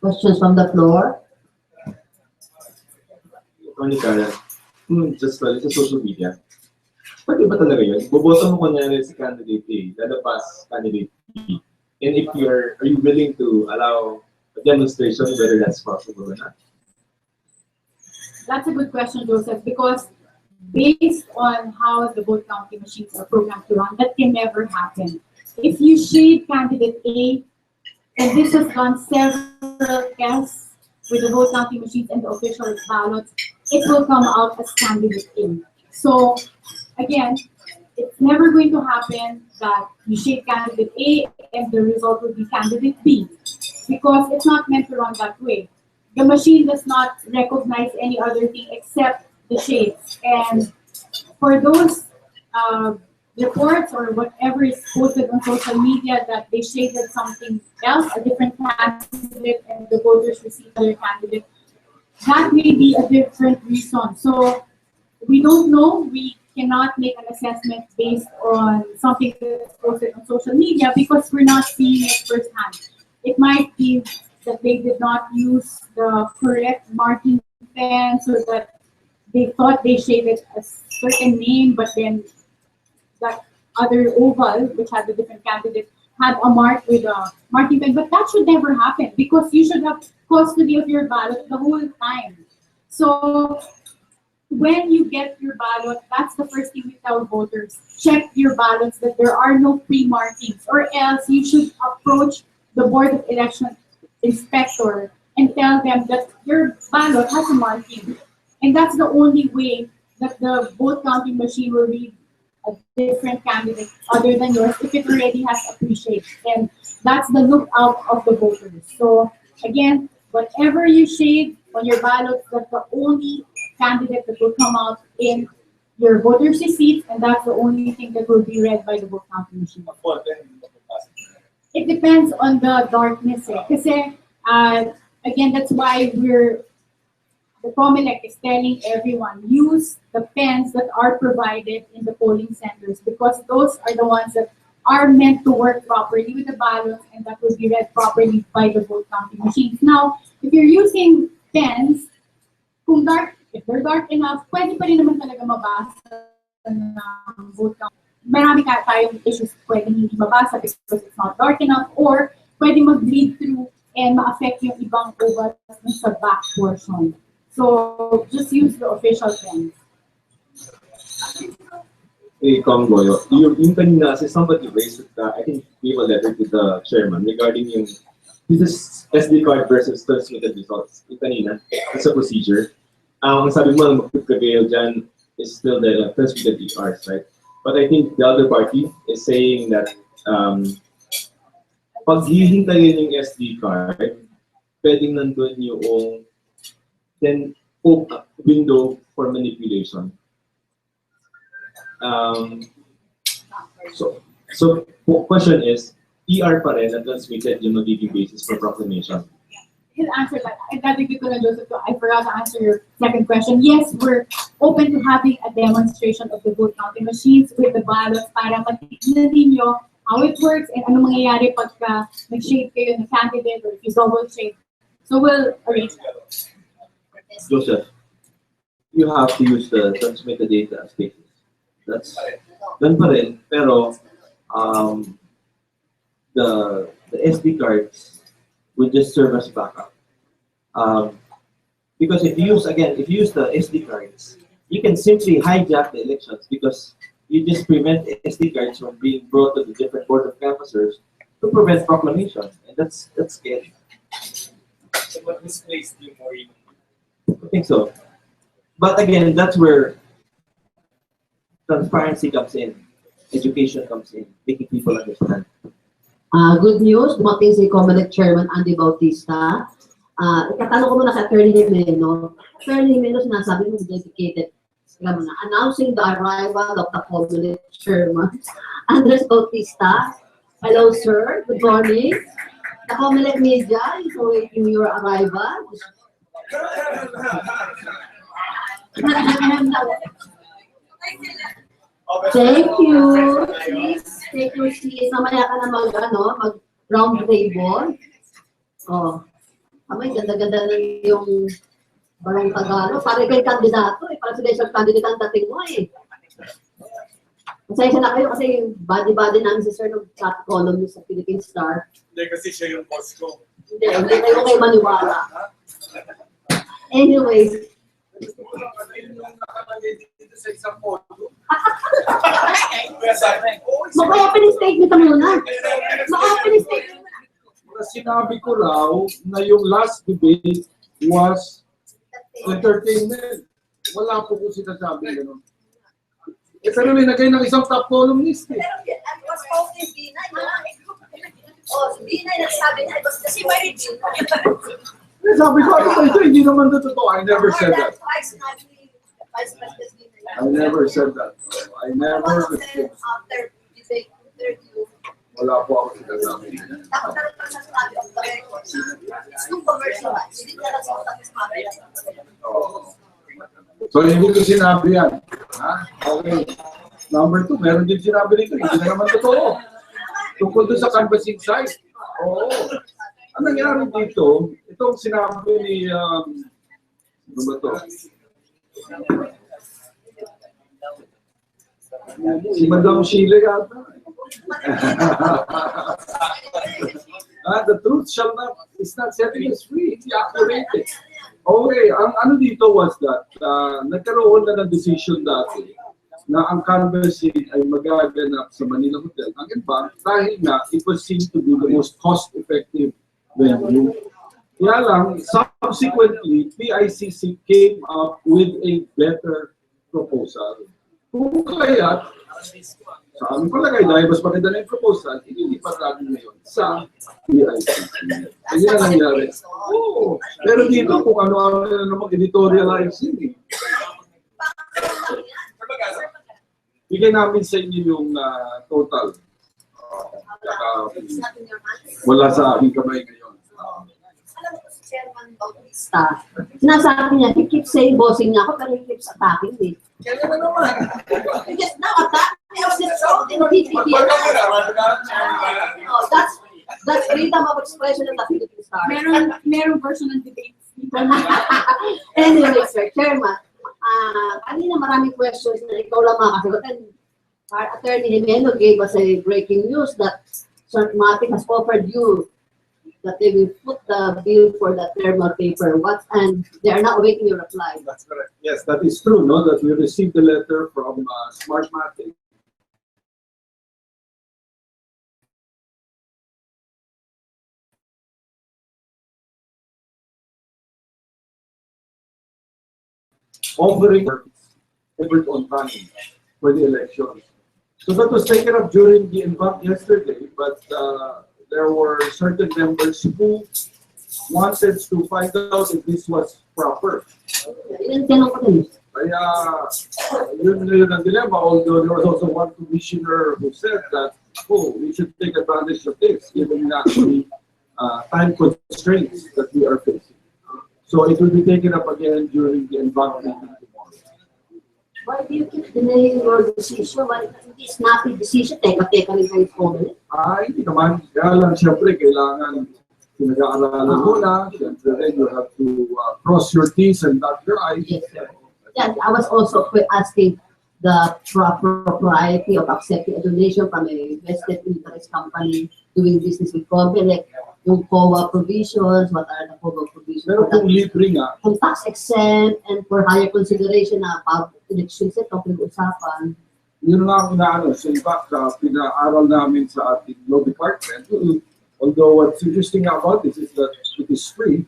Questions from the floor? Only Karen, just sa social media. Pwede ba talaga yun? Boboto mo kunyari si candidate A, lalabas candidate B. And if are you willing to allow a demonstration whether that's possible or not? That's a good question, Joseph, because based on how the vote counting machines are programmed to run, that can never happen. If you shade candidate A and this has done several tests with the vote counting machines and the official ballots, it will come out as candidate A. So again, it's never going to happen that you shape candidate A and the result will be candidate B, because it's not meant to run that way. The machine does not recognize any other thing except the shades. And for those reports or whatever is posted on social media that they shaded something else, a different candidate, and the voters receive other candidate, that may be a different reason. So we don't know. We cannot make an assessment based on something that's posted on social media because we're not seeing it firsthand. It might be that they did not use the correct marking pen, so that they thought they shaded a certain name, but then that other oval, which had a different candidate, had a mark with a marking pen. But that should never happen because you should have custody of your ballot the whole time. So when you get your ballot, that's the first thing we tell voters. Check your ballots that there are no pre-markings, or else you should approach the Board of Election inspector and tell them that your ballot has a marking. And that's the only way that the vote counting machine will read a different candidate other than yours if it already has a pre-shade. And that's the lookout of the voters. So again, whatever you shade on your ballot, that's the only candidate that will come out in your voter's receipts, and that's the only thing that will be read by the vote counting machine. It depends on the darkness. Kasi, again, that's why the COMELEC is telling everyone, use the pens that are provided in the polling centers, because those are the ones that are meant to work properly with the ballots and that will be read properly by the vote counting machines. Now, if you're using pens, if they're dark enough, pwede pa rin naman talaga mabasa ng vote count. Marami tayong issues pwede hindi mabasa because it's not dark enough, or pwede mag-bleed through and ma-affect yung ibang ovals sa back portion. So, just use the official pens. Hey, Comgoyo, yung kanina, kasi somebody raised it, I think gave a letter to the chairman regarding yung this is SD card versus transmitted results. Yung kanina, it's a procedure. Ang sabi mo, mag-prevail dyan is still the transmitted ERs, right? But I think the other party is saying that pag hihintayin yung SD card, pwedeng nandun yung then window for manipulation. So question is, ER pa rin na transmitted yung magiging basis for proclamation? He'll answer that. I dadagdag ko na, Joseph, I forgot to answer your second question. Yes, we're open to having a demonstration of the vote counting machines with the ballots para matignan ninyo how it works and ano mangyayari pagka nag-shade kayo ng candidate or if you double shade. So we'll arrange that. Joseph, you have to use the transmitted data as basis. That's done pa rin, pero the SD cards would just serve as backup. Because if you use the SD cards, you can simply hijack the elections because you just prevent SD cards from being brought to the different board of canvassers to prevent proclamation, and that's scary. So what misplaced you more? I think so. But again, that's where transparency comes in, education comes in, making people understand. Good news, dumating si COMELEC Chairman Andy Bautista. Ikatanong ko muna sa Atty. Jimeno. Atty. Jimeno, sinasabi mo dedicated. Announcing the arrival of the COMELEC Chairman, Andres Bautista. Hello, sir. Good morning. The COMELEC media is awaiting your arrival. Thank you. Please take your seat. Mamaya ka na mag-round table. Oh. Amay, ganda-ganda na yung barang Tagalog. Para kay kandidato eh. Para presidential candidate ang dating mo eh. Masaya na kayo kasi yung body-body namin si Sir nag-chat columnist sa Philippine Star. Hindi, kasi siya yung boss ko. Hindi kayo kayo maniwala. Anyways. Sa isang photo. Mag-opening statement muna. Mag-opening statement. na sinabi ko raw na yung last debate was entertainment. Wala po kung sinasabi gano'n. Eh, pero linagay ng isang top columnist eh. Pero ang was posted Binay, oh, si Binay nagsabi na, kasi Marichu. Eh, sabi ko, ano ito, hindi naman ito totoo. I never said that. I never said that. I never said that. After debate interview, Wala po ako sinasabi. takot na lang sa sabi of the record. It's too commercialized. Hindi na lang sa tapos mabaya. So, hindi ko sinabi yan. Ha? Okay. Number 2, meron din sinabi nito. Hindi na naman totoo. Tungkol doon sa canvassing site. Oo. Ang nangyari dito, itong sinabi ni, ano ba to? Si Madam Sheila yata. The truth is not setting us free. It's accurate. Okay, ang ano dito was that, nagkaroon na ng decision dati na ang canvassing ay magaganap sa Manila Hotel. Ang iba, dahil nga, it was seen to be the most cost-effective venue. Kaya lang, subsequently, PICC came up with a better proposal. Kung kaya, sa aming palagay, dahil mas maganda na yung proposal, inilipat natin ngayon sa PICC. Kaya na nangyari. Oo. Pero dito, kung ano-ano na namang editorializing eh. Bigay namin sa inyo yung total. Wala sa aking kamay ngayon. Alam ko si Chairman Bautista. Bautista. Sinasabi niya, he keeps saying bossing niya ako, pero he keeps attacking me. Kaya na naman. Because now attack me of this road in That's freedom of expression of the Philippine Star. Merong version ng debate. Anyway, Sir Chairman, kanina maraming questions na ikaw lang makasagot. And our Attorney Jimeno gave us a breaking news that Smartmatic has offered you that they will put the bill for the thermal paper. And they are not awaiting your reply. That's correct. Yes, that is true, no? That we received a letter from Smartmatic. Offering effort on time for the elections. So that was taken up during the event yesterday, but there were certain members who wanted to find out if this was proper. Kaya yun ang dilemma, although there was also one commissioner who said that, oh, we should take advantage of this, given the time constraints that we are facing. So it will be taken up again during the environment meeting tomorrow. Why do you keep delaying your decision? Why it's not a decision? Teka rin kayo COMELEC. Hindi naman. Kaya lang, siyempre, kailangan pinag-aaralan muna. Siyempre, then you have to cross your T's and dot your I's. Yes, sir. Yeah, I was also asking the propriety of accepting a donation from a vested interest company doing business with COMELEC. Yung COA provisions, what are the COA provisions? Pero kung libre nga, kung tax exempt and for higher consideration na elections ito, pinag-usapan. yun nga ang inaano. So in fact, pinaaral namin sa ating law department. Although what's interesting about this is that it is free.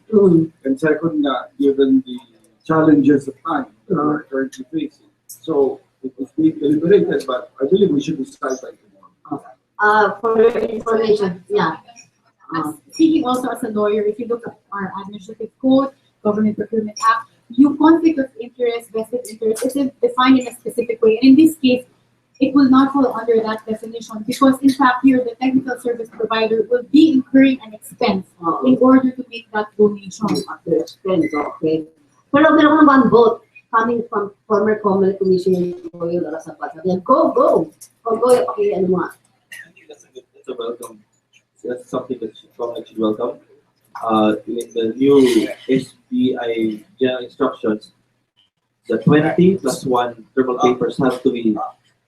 And second nga, given the challenges of time that we're currently facing. So it is being deliberated, but I believe we should decide by tomorrow. For your information, yeah. Speaking also as a lawyer, if you look at our administrative code, Government Procurement Act, your conflict of interest, vested interest, is defined in a specific way. And in this case, it will not fall under that definition because, in fact, here the technical service provider will be incurring an expense in order to make that donation. After expense, okay. Pero meron naman vote coming from former COMELEC Commissioner Gregorio, Larrazabal. Go! Okay, ano mo nga? I think that's a welcome. That's something that COMELEC should welcome. In the new SBI general instructions, the 20 plus 1 thermal papers have to be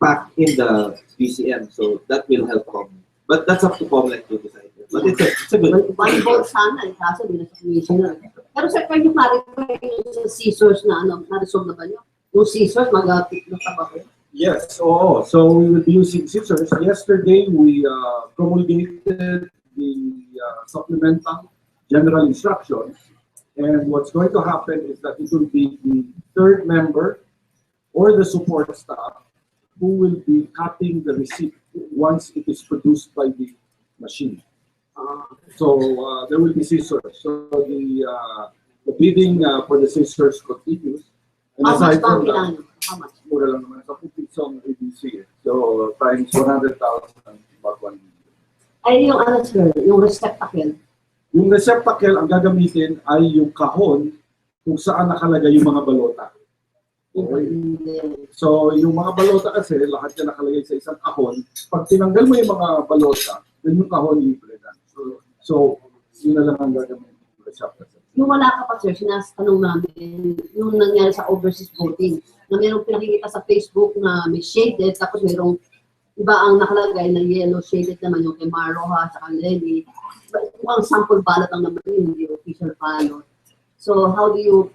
packed in the BCM, so that will help COMELEC. But that's up to COMELEC to decide. But it's a good. One vote sana, kaso din sa commissioner. Pero sir, can you clarify yung sa scissors na na-resolve na ba nyo? Yung scissors, mag-pick na pa ba? Yes, so we will be using scissors. Yesterday, we promulgated the supplemental general instructions. And what's going to happen is that it will be the third member or the support staff who will be cutting the receipt once it is produced by the machine. So there will be scissors. So the bidding for the scissors continues. And How much aside from ba that, ang How much? mura lang naman sa pisong ABC. So times 100,000, about 1 million. Ay, yung ano sir, yung receptacle. Yung receptacle, ang gagamitin ay yung kahon kung saan nakalagay yung mga balota. Okay. So, yung mga balota kasi, lahat yan nakalagay sa isang kahon. Pag tinanggal mo yung mga balota, then yung kahon libre na. So yun na lang ang gagamitin ng receptacle. Yung wala ka pa sir, sinatanong namin, yung nangyari sa overseas voting, na mayroong pinakikita sa Facebook na may shaded, tapos mayroong iba ang nakalagay na yellow shaded naman yung kay Maroha sa Lenny. Mukhang sample ballot lang naman yun, hindi official ballot. So how do you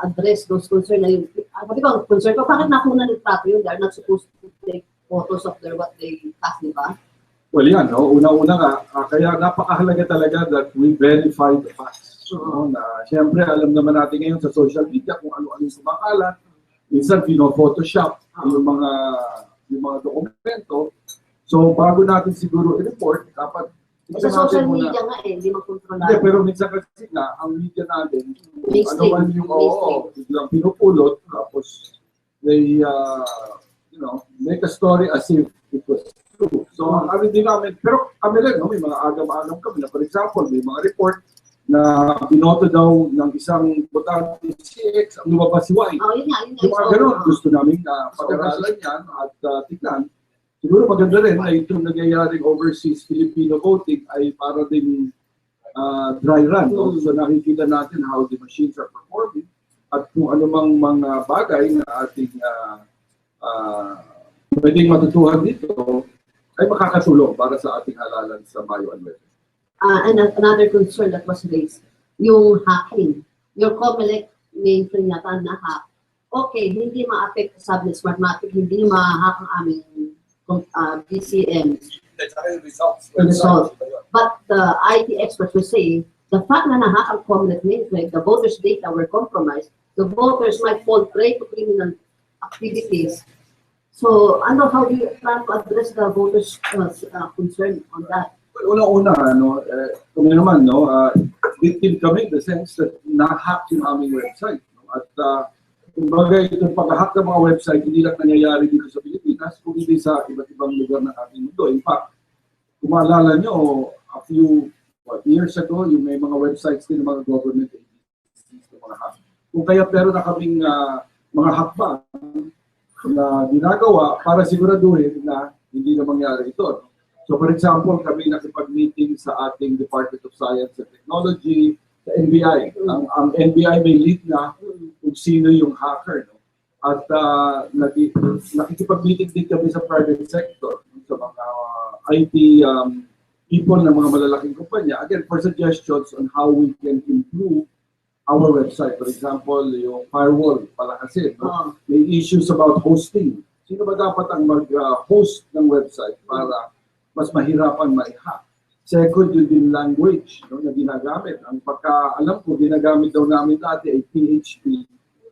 address those concerns? Na yung, pati ba, concern ko, bakit nakuna ng trato yun? They're not supposed to take photos of what they cast, di ba? Well, yan, no? Una-una nga, kaya napakahalaga talaga that we verify the facts. So, siyempre, alam naman natin ngayon sa social media kung ano-ano yung kumakalat. Minsan, pino-photoshop yung mga dokumento. So, bago natin siguro i-report, dapat sa social media nga hindi makontrolado. Hindi, pero minsan kasi nga, ang media natin, ano man yung biglang pinupulot, tapos they, make a story as if it was true. So, ang din namin, pero kami rin, no, may mga agam-agam kami na, for example, may mga report na binoto daw ng isang botante si X, ang lumabas si Y. Oh, yun nga. Yung mga ganun, gusto namin pag-aralan yan at tignan. Siguro maganda rin na itong nagyayaring overseas Filipino voting ay para din dry run. No? So nakikita natin how the machines are performing at kung anumang mga bagay na ating pwedeng matutuhan dito ay makakatulong para sa ating halalan sa Mayo and West. And another concern that was raised, yung hacking. Your COMELEC mainframe yata na hack. Okay, hindi ma-affect sa Smartmatic, hindi ma-hack ang aming BCM. Results. But the IT experts were saying, the fact na nahack ang COMELEC mainframe, the voters' data were compromised, the voters might fall prey to criminal activities. So, how do you plan to address the voters' concern on that? Una-una, kami naman, victim kami in the sense that na-hack yung aming website. At kumbaga itong pag-hack ng mga website, hindi lang nangyayari dito sa Pilipinas, kung hindi sa iba't ibang lugar ng ating mundo. In fact, kung maalala nyo, a few years ago, yung may mga websites din ng mga government agencies ng mga hack. Kung kaya pero na kaming mga hackback na ginagawa para siguraduhin na hindi na mangyari ito. So for example, kami nakipag-meeting sa ating Department of Science and Technology, sa NBI. Ang NBI may lead na kung sino yung hacker. No? At nakikipag-meeting din kami sa private sector, sa mga IT people ng mga malalaking kumpanya. Again, for suggestions on how we can improve our website. For example, yung firewall, palakasin. No? May issues about hosting. Sino ba dapat ang mag-host ng website para mas mahirapan ma-hack? Second, yung language na ginagamit. Ang pagka-alam ko, ginagamit daw namin dati ay PHP.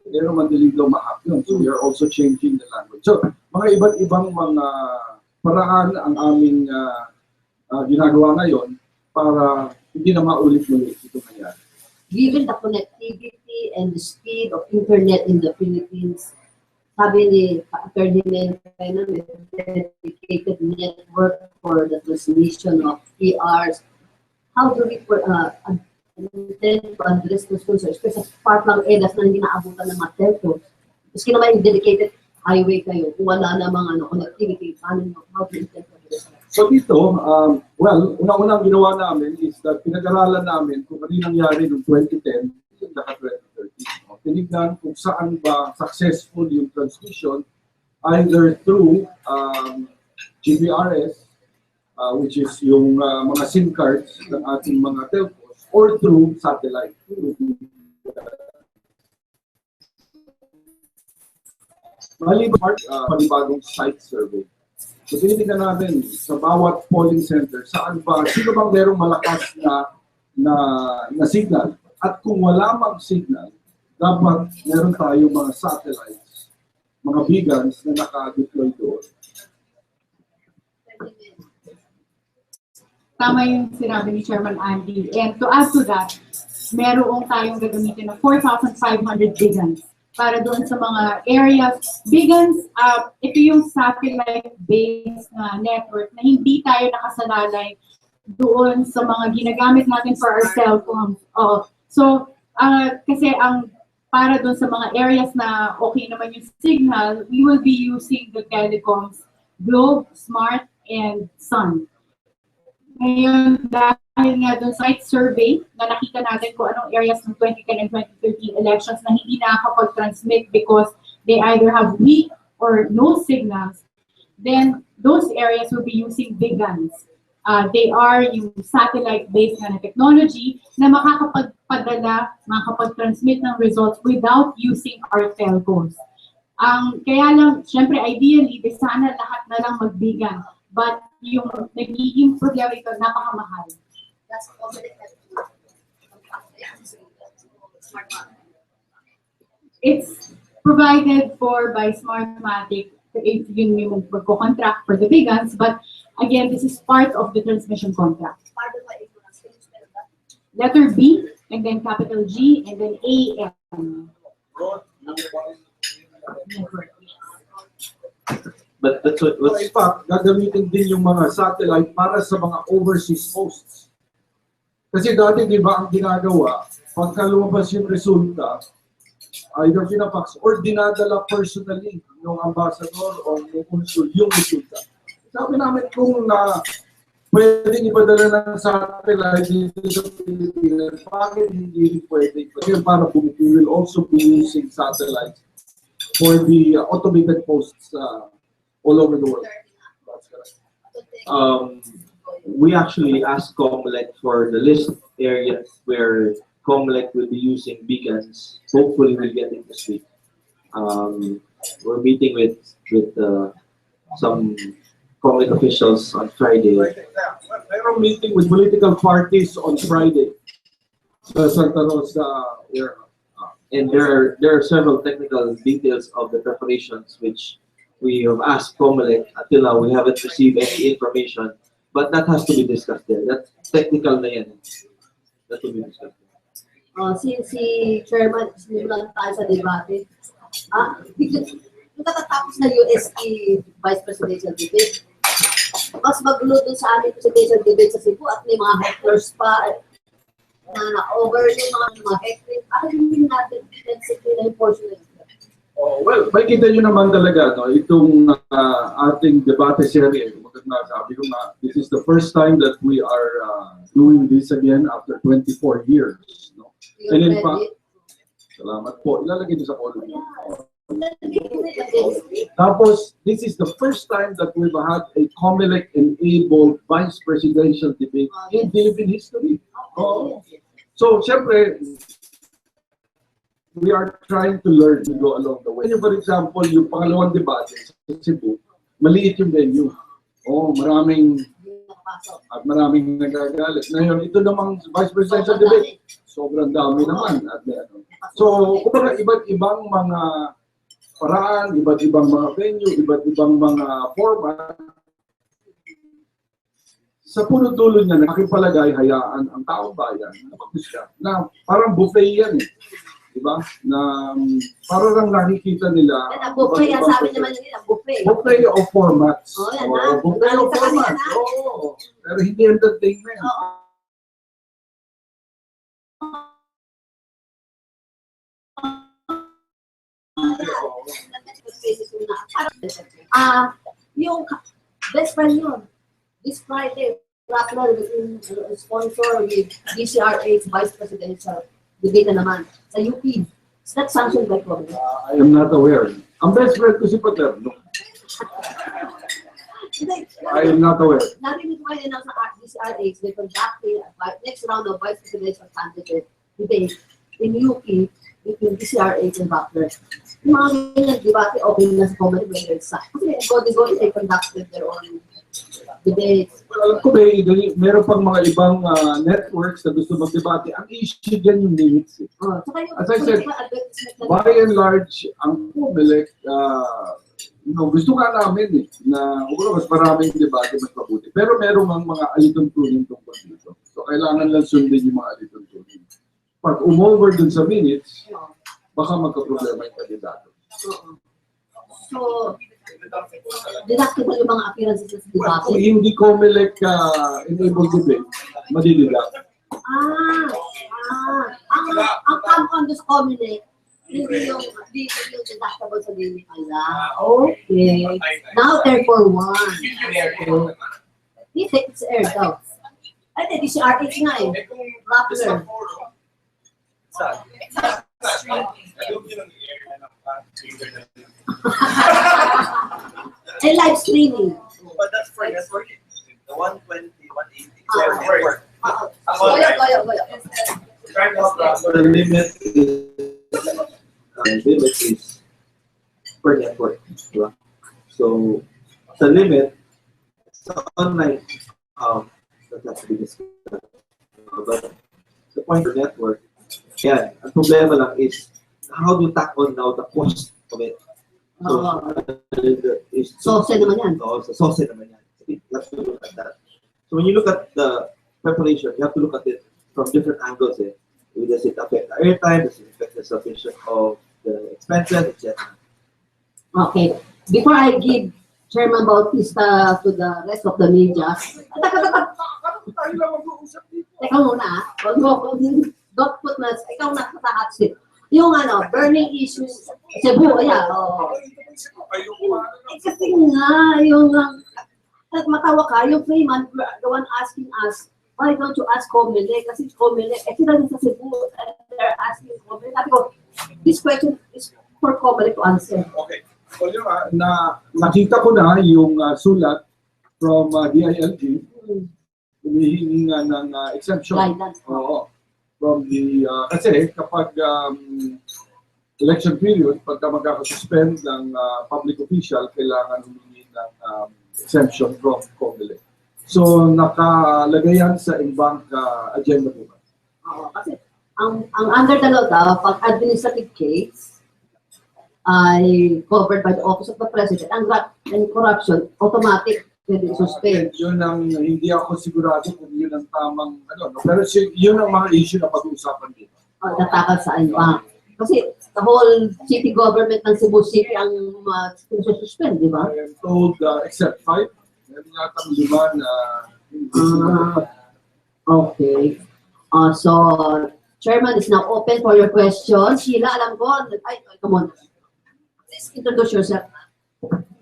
Pero madaling daw ma-hack yun. So we are also changing the language. So, mga iba't ibang mga paraan ang aming ginagawa ngayon para hindi na maulit-ulit ito nangyari. Given the connectivity and the speed of internet in the Philippines, sabi ni Atty. Jimeno, may dedicated network for the transmission of PRs. How do we intend to address those concerns? Kasi part lang EDAS na hindi naabutan ng mga telcos. Maski naman yung dedicated highway kayo, kung wala namang connectivity, how do you intend to address that? So dito, well, unang-unang ginawa namin is that pinag-aralan namin kung ano yung nangyari noong 2010 at 2013. Tinignan kung saan ba successful yung transmission either through GPRS, which is yung mga SIM cards ng ating mga telcos, or through satellite. Maliban panibagong site survey. So tinitingnan natin sa bawat polling center, saan ba, sino bang merong malakas na signal. At kung wala mang signal, dapat meron tayong mga satellites, mga beacons na naka-deploy doon. Tama yung sinabi ni Chairman Andy. And to add to that, meron tayong gagamitin na 4,500 beacons para doon sa mga areas. Beacons, ito yung satellite-based na network na hindi tayo nakasalalay doon sa mga ginagamit natin for our cell phones. Kasi para doon sa mga areas na okay naman yung signal, we will be using the telecoms, Globe, Smart, and Sun. Ngayon, dahil nga doon sa site survey na nakita natin kung anong areas ng 2010 and 2013 elections na hindi nakakapag-transmit because they either have weak or no signals, then those areas will be using beacons. They are yung satellite-based na technology na makakapagpadala, makakapag-transmit ng results without using our telcos. Kaya lang, syempre, ideally, sana lahat na lang mag-beacon. But yung nagiging problema ito, napakamahal. That's COMELEC. It's provided for by Smartmatic. Yun yung magko-contract for the beacons. But again, this is part of the transmission contract. Letter B, and then capital G, and then AM. But that's So in fact, gagamitin din yung mga satellite para sa mga overseas posts. Kasi dati, di ba, ang ginagawa, pagka lumabas yung resulta, either pinafax or dinadala personally yung ambassador o yung consul, yung resulta. Sabi namin kung pwedeng ipadala ng satellite dito sa Philippines, bakit hindi pwede? Kasi para we will also be using satellites for the automated posts all over the world. That's correct. We actually asked COMELEC for the list areas where COMELEC will be using beacons. Hopefully, we'll get it this week. We're meeting with some COMELEC officials on Friday. Mayroong meeting with political parties on Friday sa Santa Rosa area. And there are several technical details of the preparations which we have asked COMELEC. Until now, we haven't received any information, but that has to be discussed there. That's technical na yan. That will be discussed. Since si Chairman, sinimulan tayo sa debate, yung katatapos na UST Vice Presidential Debate, mas magulo dun sa aming presidential debate sa Cebu at may mga hectares pa na na-over yung mga hectares. Bakit hindi natin na yung portion na ito? Well, makikita nyo naman talaga, no, itong ating debate series. Sabi ko nga, this is the first time that we are doing this again after 24 years. No? And in fact, salamat po. Ilalagay nyo sa column. Tapos, this is the first time that we've had a COMELEC-enabled vice presidential debate in Philippine history. So, syempre, we are trying to learn to go along the way. For example, yung pangalawang debate sa Cebu, maliit yung venue. Maraming nagagalit. Ngayon, ito namang vice presidential debate, sobrang dami naman. So, kumbaga, iba't ibang mga paraan, iba't ibang mga venue, iba't ibang mga format. Sa puno-dulo niya, nakipalagay, hayaan ang taong bayan na parang buffet yan eh. Diba? Na para lang nakikita nila. Buffet, yan sabi naman nila, buffet. Buffet o formats. Buffet o formats. Pero hindi entertainment. Yung best friend yun, this Friday, Rappler with sponsor with DCRH Vice Presidential debate na naman sa UP. Is that sanctioned by COMELEC? I am not aware. Ang best friend ko si Paterno. I am not aware. Narinig ko ngayon sa DCRH, they conducted a next round of Vice Presidential candidate debate in UP between DCRH and Butler. Yung mga ganyan, debate, okay na sa COMELEC whether it's sa. Kasi body, they conducted their own debates. Well, alam ko meron pang mga ibang networks na gusto mag-debate. Ang issue dyan yung limits. Eh. Saka yung As I said, political advertisement na- By and large, ang COMELEC, gusto nga namin na mas maraming debate, mas mabuti. Pero meron ang mga alituntunin tungkol dito. So, kailangan lang sundin yung mga alituntunin. Pag umover dun sa minutes, baka magka-problema yung kandidato. So, deductible yung mga appearances sa Well, kung debate. hindi COMELEC enabled debate, madididak. Ang come on this COMELEC, hindi yung deductible sa daily pala. Okay. Now, therefore, one. It's air daw. Ay, di si RH nga eh. Rappler. Eh, live streaming. But that's for networking. The 120, 180. Goyo. So the limit is per network. Diba? So the limit sa online, that has to be discussed. But the point of network, yan, ang problema lang is how do you tackle now the cost of it? Sose naman yan. No, so sose naman yan. You have to look at that. So when you look at the preparation, you have to look at it from different angles. Does it affect the airtime? Does it affect the sufficient of the expenses, etc.? Okay. Before I give Chairman Bautista to the rest of the media, teka muna ah. Don't put na, ikaw na sa hot seat. Yung burning issues, Cebu, ayan. Kasi nga, yung, matawa ka, yung Freeman, the one asking us, why don't you ask COMELEC? Kasi COMELEC, sila din sa Cebu, they're asking COMELEC. Sabi ko, this question is for COMELEC to answer. Okay. So, nakita ko na yung sulat from DILG, humihingi nga ng exemption. Guidance. Oo. From the, kasi kapag election period, pagka magkakasuspend ng public official, kailangan humingi ng exemption from COMELEC. So, nakalagay yan sa in-bank agenda mo. Kasi, ang under the law, pag administrative case, ay covered by the Office of the President, ang corruption, automatic, pwede suspend. Yun ang, hindi ako sigurado kung yun ang tamang, pero yun ang mga issue na pag-uusapan dito. Natakal sa bank. Kasi the whole city government ng Cebu City ang suspend, di ba? I am told, except 5, meron yatang 5 na hindi Okay. So, Chairman is now open for your questions. Sheila, alam ko, come on. Please introduce yourself.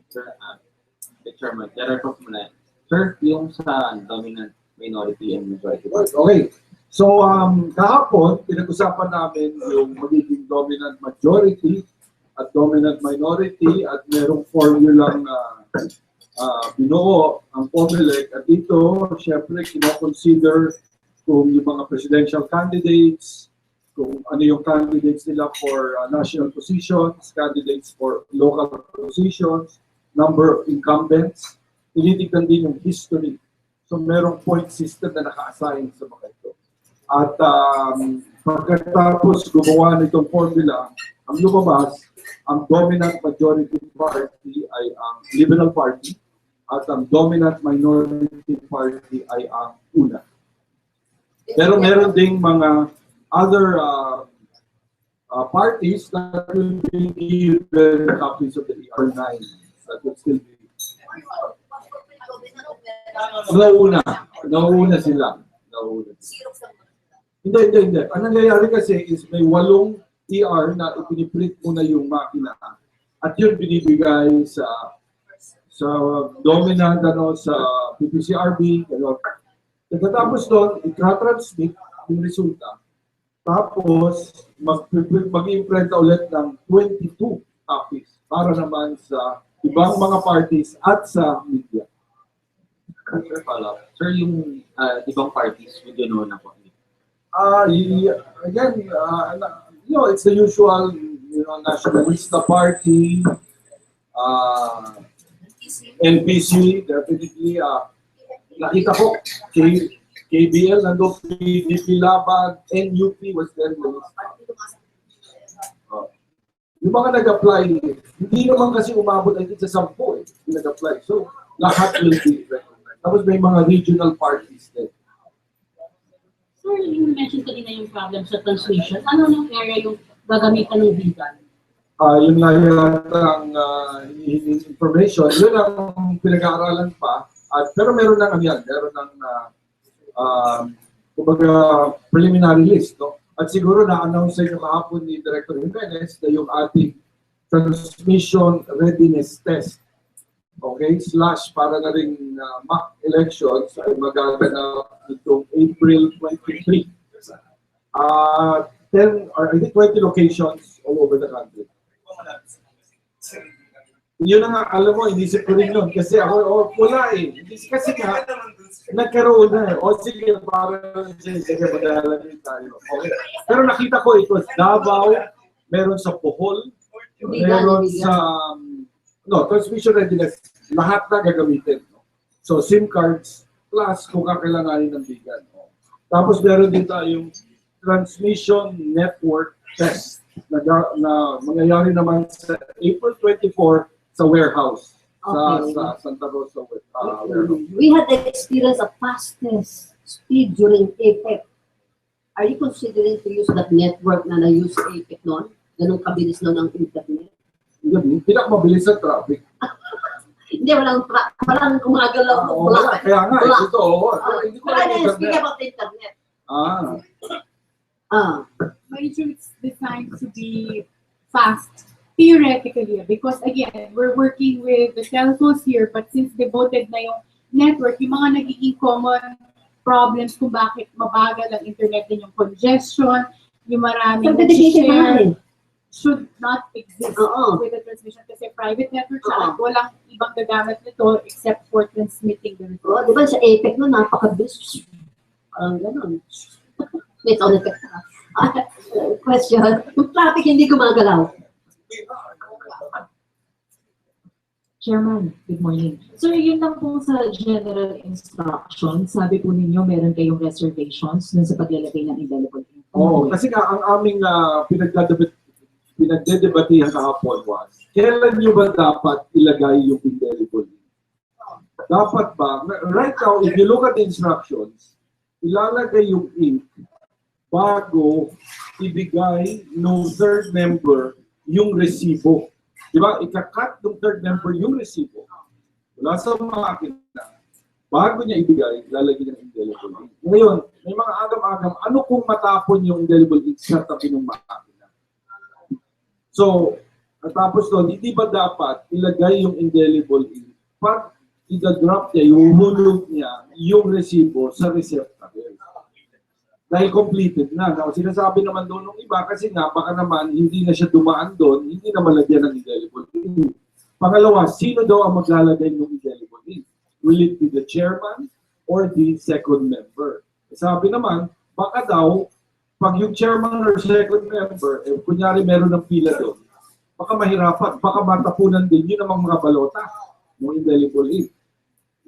Sir, Chairman, clarify mo na. Sir, yung sa dominant minority and majority. Okay. So, kahapon, pinag-usapan namin yung magiging dominant majority at dominant minority at merong formulang binuo ang COMELEC. At dito, syempre, kino-consider kung yung mga presidential candidates, kung ano yung candidates nila for national positions, candidates for local positions, number of incumbents. Tinitignan din yung history. So, merong point system na naka-assign sa mga ito. At pagkatapos gumawa nitong formula, ang lumabas, ang dominant majority party ay ang Liberal Party at ang dominant minority party ay ang UNA. Pero meron ding mga other parties that will be given copies of the ER9 that will still be. Nauna sila. Hindi. Ang nangyayari kasi is may 8 ER na ipiniprint muna yung makina at yun binibigay sa dominant sa PPCRB. Pagkatapos doon, i-transmit yung resulta. Tapos, mag-imprenta ulit ng 22 copies para naman sa ibang mga parties at sa media. Sir, follow-up. Sir, yung ibang parties, would you know na po? Again, No, it's the usual, Nationalista Party, NPC, definitely. Nakita ko, KBL, nandun, PDP Laban, NUP was there. Yung mga nag-apply, hindi naman kasi umabot ay sa 10 yung nag-apply. So, lahat will be recognized. Tapos may mga regional parties din. Sir, you mentioned kanina yung problem sa transmission. Ano yung area yung gagamitan ng vegan? Yun nga yata ang information. Yun ang pinag-aaralan pa. Pero meron ng meron ng kumbaga preliminary list. No? At siguro na-announce sa inyo kahapon ni Director Jimenez na yung ating transmission readiness test. Okay? / para na rin mock elections ay magaganap itong April 23. 10 or I think 20 locations all over the country. Yun na nga, alam mo, inisip ko rin yun. Kasi ako, wala eh. Kasi nga, nagkaroon na eh. O sige, parang sige, mag-aalamin tayo. Okay. Pero nakita ko ito, Davao, meron sa Bohol, meron sa, transmission readiness, lahat na gagamitin. So, SIM cards, plus kung kakailanganin ng bigan. Tapos meron din tayong transmission network test na mangyayari naman sa April 24 sa warehouse. Okay. Sa Santa Rosa warehouse. We had the experience of fastest speed during APEC. Are you considering to use that network na na-use APEC noon? Ganun kabilis noon ang internet? Hindi pinakamabilis sa traffic. Hindi, walang umagalaw. Wala. Kaya nga, ito. Hindi ko alam speak about the internet. Marichu, it's designed to be fast, theoretically, because again, we're working with the telcos here, but since devoted na yung network, yung mga nagiging common problems kung bakit mabagal ang internet din yung congestion, yung maraming share should not exist with the transmission kasi private network siya at walang ibang gagamit nito except for transmitting the report. Di ba sa APEC no, napaka-bilis. Parang gano'n. May sound effect. Question, yung traffic hindi gumagalaw. Chairman, good morning. Sir, yun lang po sa general instructions. Sabi po ninyo, meron kayong reservations dun sa paglalagay ng indelible ink. Kasi nga, ang aming pinagdedebatehan kahapon was, kailan nyo ba dapat ilagay yung indelible ink? Dapat ba, right now, if you look at the instructions, ilalagay yung ink bago ibigay ng third member yung resibo. Di ba? Ika-cut ng third member yung resibo. Wala sa makina. Bago niya ibigay, lalagyan ng indelible ink. Ngayon, may mga agam-agam, ano kung matapon yung indelible ink sa tabi ng makina? So, tapos doon, hindi ba dapat ilagay yung indelible ink? Pag ida-drop niya, yung hulog niya, yung resibo sa receptacle. Dahil completed na. Now, sinasabi naman doon ng iba kasi nga baka naman hindi na siya dumaan doon, hindi na malagyan ng indelible ink. Pangalawa, sino daw ang maglalagay ng indelible ink? Will it be the chairman or the second member? Sabi naman, baka daw, pag yung chairman or second member, kunyari meron ng pila doon, baka mahirapan, baka matapunan din yun ang mga balota ng indelible ink.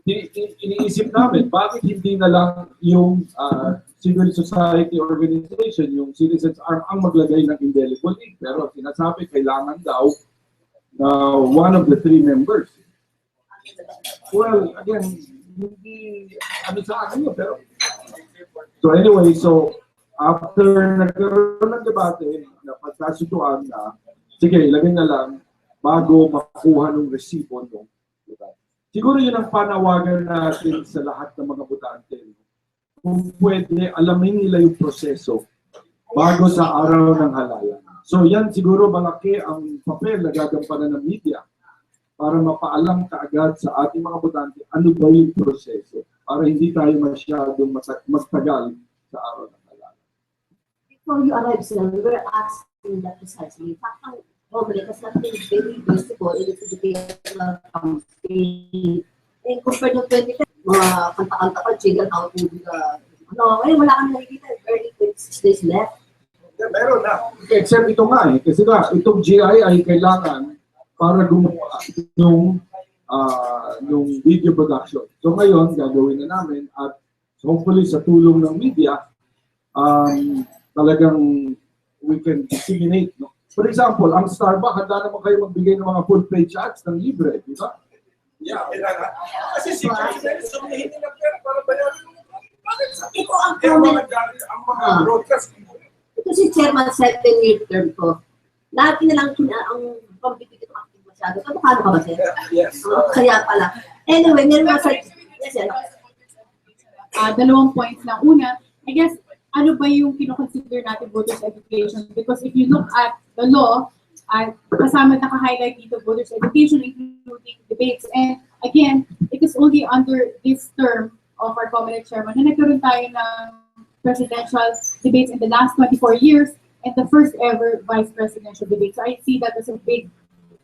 Iniisip namin, bakit hindi na lang yung civil society organization, yung citizens ang maglagay ng indelible ink. Pero sinasabi, kailangan daw one of the three members. Well, again, hindi sa akin yun, pero so anyway, so after nagkaroon ng debate, napagkasutuan na, sige, ilagay na lang bago makuha ng resibo nung debate. Siguro yun ang panawagan natin sa lahat ng mga botante. Kung pwede, alamin nila yung proseso bago sa araw ng halalan. So yan siguro malaki ang papel na gagampanan ng media para mapaalam kaagad sa ating mga botante ano ba yung proseso para hindi tayo masyadong magtagal sa araw ng halalan. Before you arrive, sir, we were asking that precisely. Parang COMELEC has something very visible in its educational campaign. And compared to 2010, mga kanta-kanta pa, jingle out to the, ngayon wala kang nakikita, barely 26 days left. Meron na. Except ito nga eh. Kasi nga, itong GI ay kailangan para gumawa nung video production. So ngayon, gagawin na namin at hopefully sa tulong ng media, talagang we can disseminate. No? For example, ang Starbucks, handa naman kayo magbigay ng mga full-page ads ng libre, di ba? Yeah, kailangan. Kasi si President, sumihin nila pera para bayaran. Bakit sabi ko ang mga broadcast? Ito si Chairman 7-year term ko. Lagi na lang ang competitive active masyado. So, paano ka ba, sir? Yes. Kaya pala. Anyway, meron mga sir. Yes, sir. Dalawang points lang. Una, I guess, ano ba yung kinoconsider natin voters education? Because if you look at the law, kasama naka-highlight dito voters education, including debates. And again, it is only under this term of our COMELEC chairman na nagkaroon tayo ng presidential debates in the last 24 years and the first ever vice presidential debate. So I see that as a big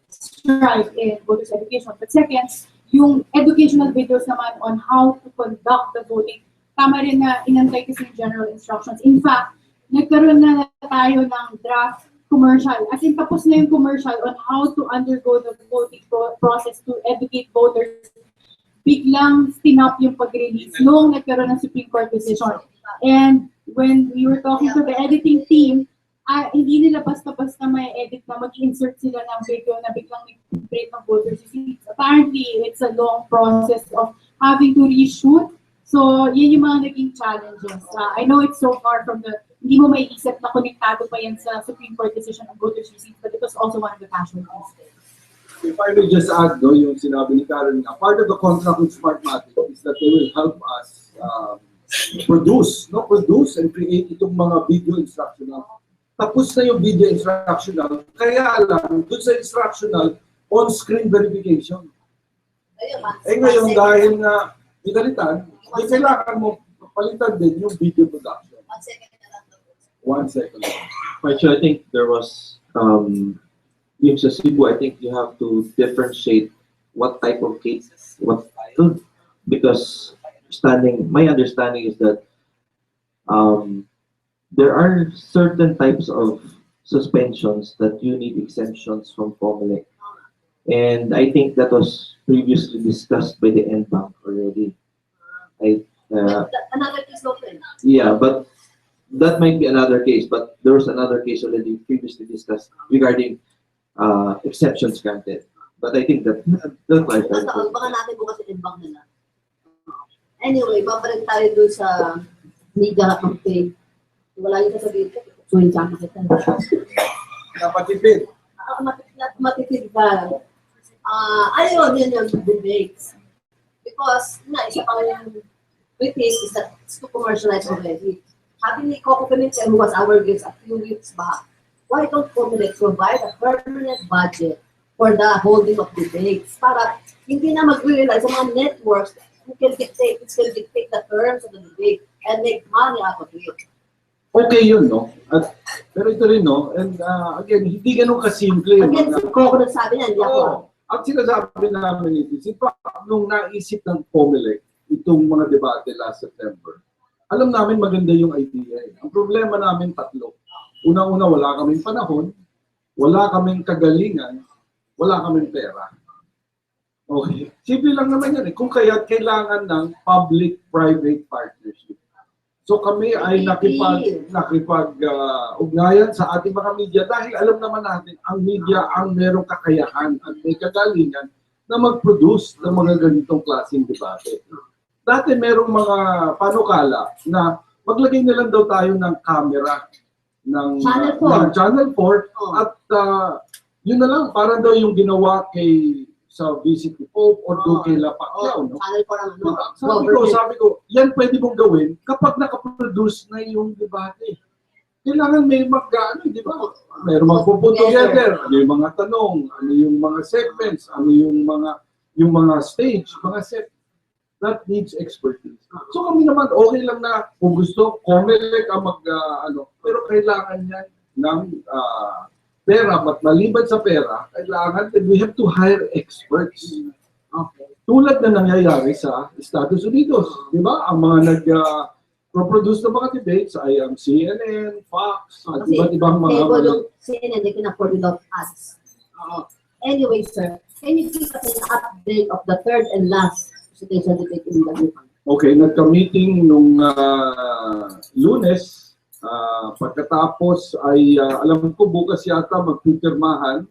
stride in voters education. But second, yung educational videos naman on how to conduct the voting, tama rin na inantay kasi yung general instructions. In fact, nagkaroon na tayo ng draft commercial. As in, tapos na yung commercial on how to undergo the voting process to educate voters. Biglang stinop yung pag-release noong nagkaroon ng Supreme Court decision. And when we were talking to the editing team, hindi nila basta-basta may edit na mag-insert sila ng video na biglang nag-create ng voters. Apparently, it's a long process of having to reshoot. So, yun yung mga naging challenges. I know it's so far from hindi mo may isip na konektado pa yan sa Supreme Court decision on voters receipts, but it was also one of the casualties. If I may just add, no, yung sinabi ni Karen, a part of the contract with Smartmatic is that they will help us produce and create itong mga video instructional. Tapos na yung video instructional, kaya lang, dun sa instructional, on-screen verification. Ngayon, dahil nga pinalitan, di kailangan mo palitan din yung video production. 1 second. Marichu, I think there was, yung sa Cebu, I think you have to differentiate what type of cases, because my understanding is that there are certain types of suspensions that you need exemptions from COMELEC. And I think that was previously discussed by the NBank already. Another case open. Yeah, but that might be another case, but there was another case already previously discussed regarding exceptions granted. But I think that might be. Baka natin bukas yung NBank nila. Anyway, babalik tayo doon sa media campaign. Wala yung sasabihin ko. So, yung sama kita. Napatipid. Matipid ka. Ayun, yun yung debates. Because, isa pang critics is that it's too commercialized already. Sabi ni Coco Pinita, who was our guest a few weeks back, why don't COMELEC provide a permanent budget for the holding of debates? Para hindi na mag-realize sa mga networks who can dictate the terms of the debate and make money out of it. Okay yun, no? Pero ito rin, no? And again, hindi ganun kasimple. Again, si Coco nagsabi niya, hindi ako. Ang sinasabi namin ito, nung naisip ng COMELEC itong mga debate last September, alam namin maganda yung idea. Ang problema namin tatlo. Unang-una, wala kaming panahon, wala kaming kagalingan, wala kaming pera. Okay. Simple lang naman yan. Kung kaya kailangan ng public-private partnership. So kami ay nakipag-ugnayan sa ating mga media dahil alam naman natin ang media ang merong kakayahan at may kagalingan na mag-produce ng mga ganitong klaseng debate. Dati merong mga panukala na maglagay na lang daw tayo ng camera ng Channel 4 at yun na lang, parang daw yung ginawa sa Visit to Pope or doon kay La Pacquiao. No? Sabi ko, yan pwede mong gawin kapag nakaproduce na yung debate. Kailangan may di ba? Meron magpuput together, ano yung mga tanong, ano yung mga segments, ano yung mga stage, mga set. That needs expertise. So kami naman, okay lang na kung gusto, COMELEC ang pero kailangan yan ng pera, at maliban sa pera, kailangan, we have to hire experts. Okay. Tulad na nangyayari sa Estados Unidos, di ba? Ang mga produce ng mga debates ay ang CNN, Fox, at Kasi iba't ibang mga... cable yung CNN, they can afford without ads. Anyway, sir, can you give us an update of the third and last presidential debate in Villanueva? Okay, nagka-meeting nung Lunes. Pagkatapos ay alam ko bukas yata magpipirmahan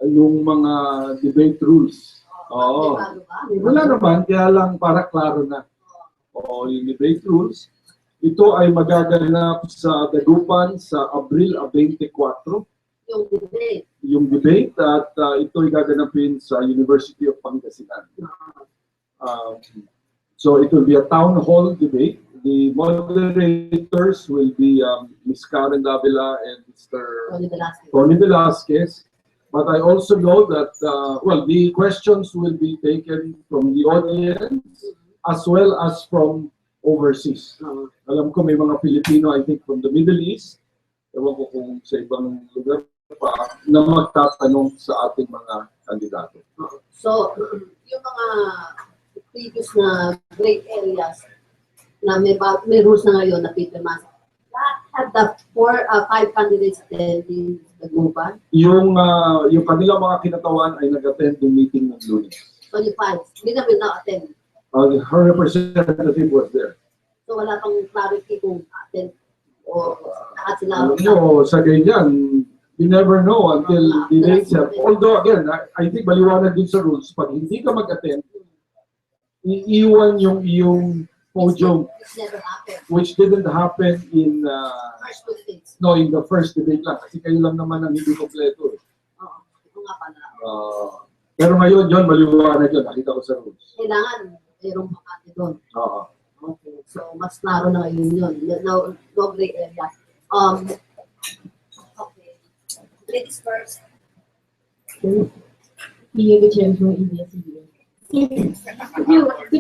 yung mga debate rules. Oo. Wala naman, kaya lang para klaro na. Oo, yung debate rules. Ito ay magaganap sa Dagupan sa Abril 24. Yung debate. Yung debate at ito ay gaganapin sa University of Pangasinan. So it will be a town hall debate. The moderators will be Ms. Karen Davila and Mr. Tony Velasquez. But I also know that, well, the questions will be taken from the audience as well as from overseas. Alam ko may mga Pilipino, I think, from the Middle East, ewan ko kung sa ibang lugar pa, na magtatanong sa ating mga kandidato. So, yung mga previous na great areas na may rules na ngayon na pipirmasa, have the 5 candidates attending the Dagupan? Yung kanilang mga kinatawan ay nag-attend ng meeting ng Lunes. So, yung 5, hindi na will not attend. Her representative was there. So, wala pang clarity kung attend o lahat sila. No, sa ganyan, you never know until the dates have. Although, again, I think maliwanag din sa rules, pag hindi ka mag-attend, iiwan yung iyong podium, which didn't happen in in the first debate lang. Kasi kayo lang naman ang hindi kompleto. Oo nga pala. Pero ngayon, yun, maliwanag yun. Nakita ko sa rules. Kailangan mayroong makati doon. Oo. Okay. So, mas klaro na ngayon yun. No gray area. Okay. Ladies first. Could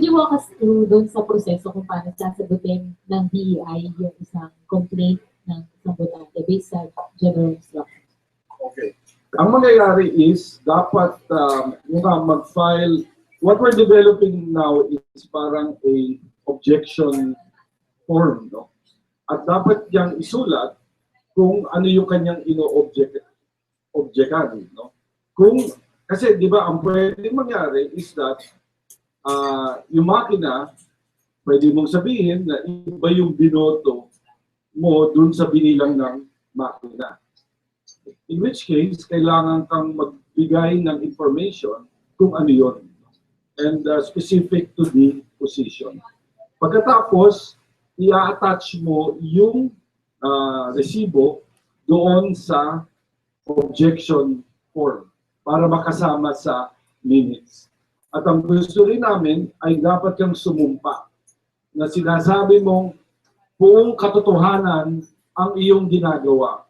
you walk us through doon sa proseso kung paano sasagutin ng DEI yung isang complaint ng isang botante based sa general instruction? Okay. Ang mangyayari is, dapat mag-file, what we're developing now is parang a objection form, no? At dapat niyang isulat kung ano yung kanyang ino-objectan, no? Kasi di ba, ang pwedeng mangyari is that yung makina, pwede mong sabihin na iba yung binoto mo dun sa binilang ng makina. In which case, kailangan kang magbigay ng information kung ano yun. And specific to the position. Pagkatapos, i-attach mo yung resibo doon sa objection form para makasama sa minutes. At ang gusto rin namin ay dapat kang sumumpa na sinasabi mong buong katotohanan ang iyong ginagawa.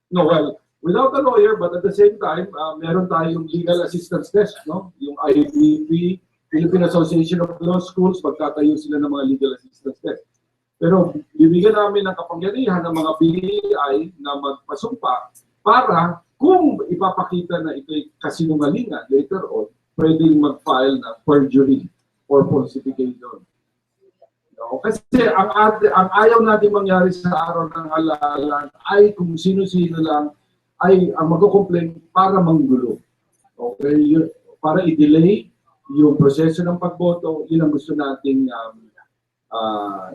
No, well, without a lawyer, but at the same time, meron tayong legal assistance desk, no? Yung IBP, Philippine Association of Law Schools, pagtatayo sila ng mga legal assistance desk. Pero bibigyan namin ng kapangyarihan ng mga BI na magpasumpa para kung ipapakita na ito'y kasinungalingan later on, pwedeng mag-file ng perjury or falsification. No? Kasi ang ayaw natin mangyari sa araw ng halalan ay kung sino-sino lang ay ang mag-complain para manggulo. Okay? Para i-delay yung proseso ng pagboto, yun ang gusto nating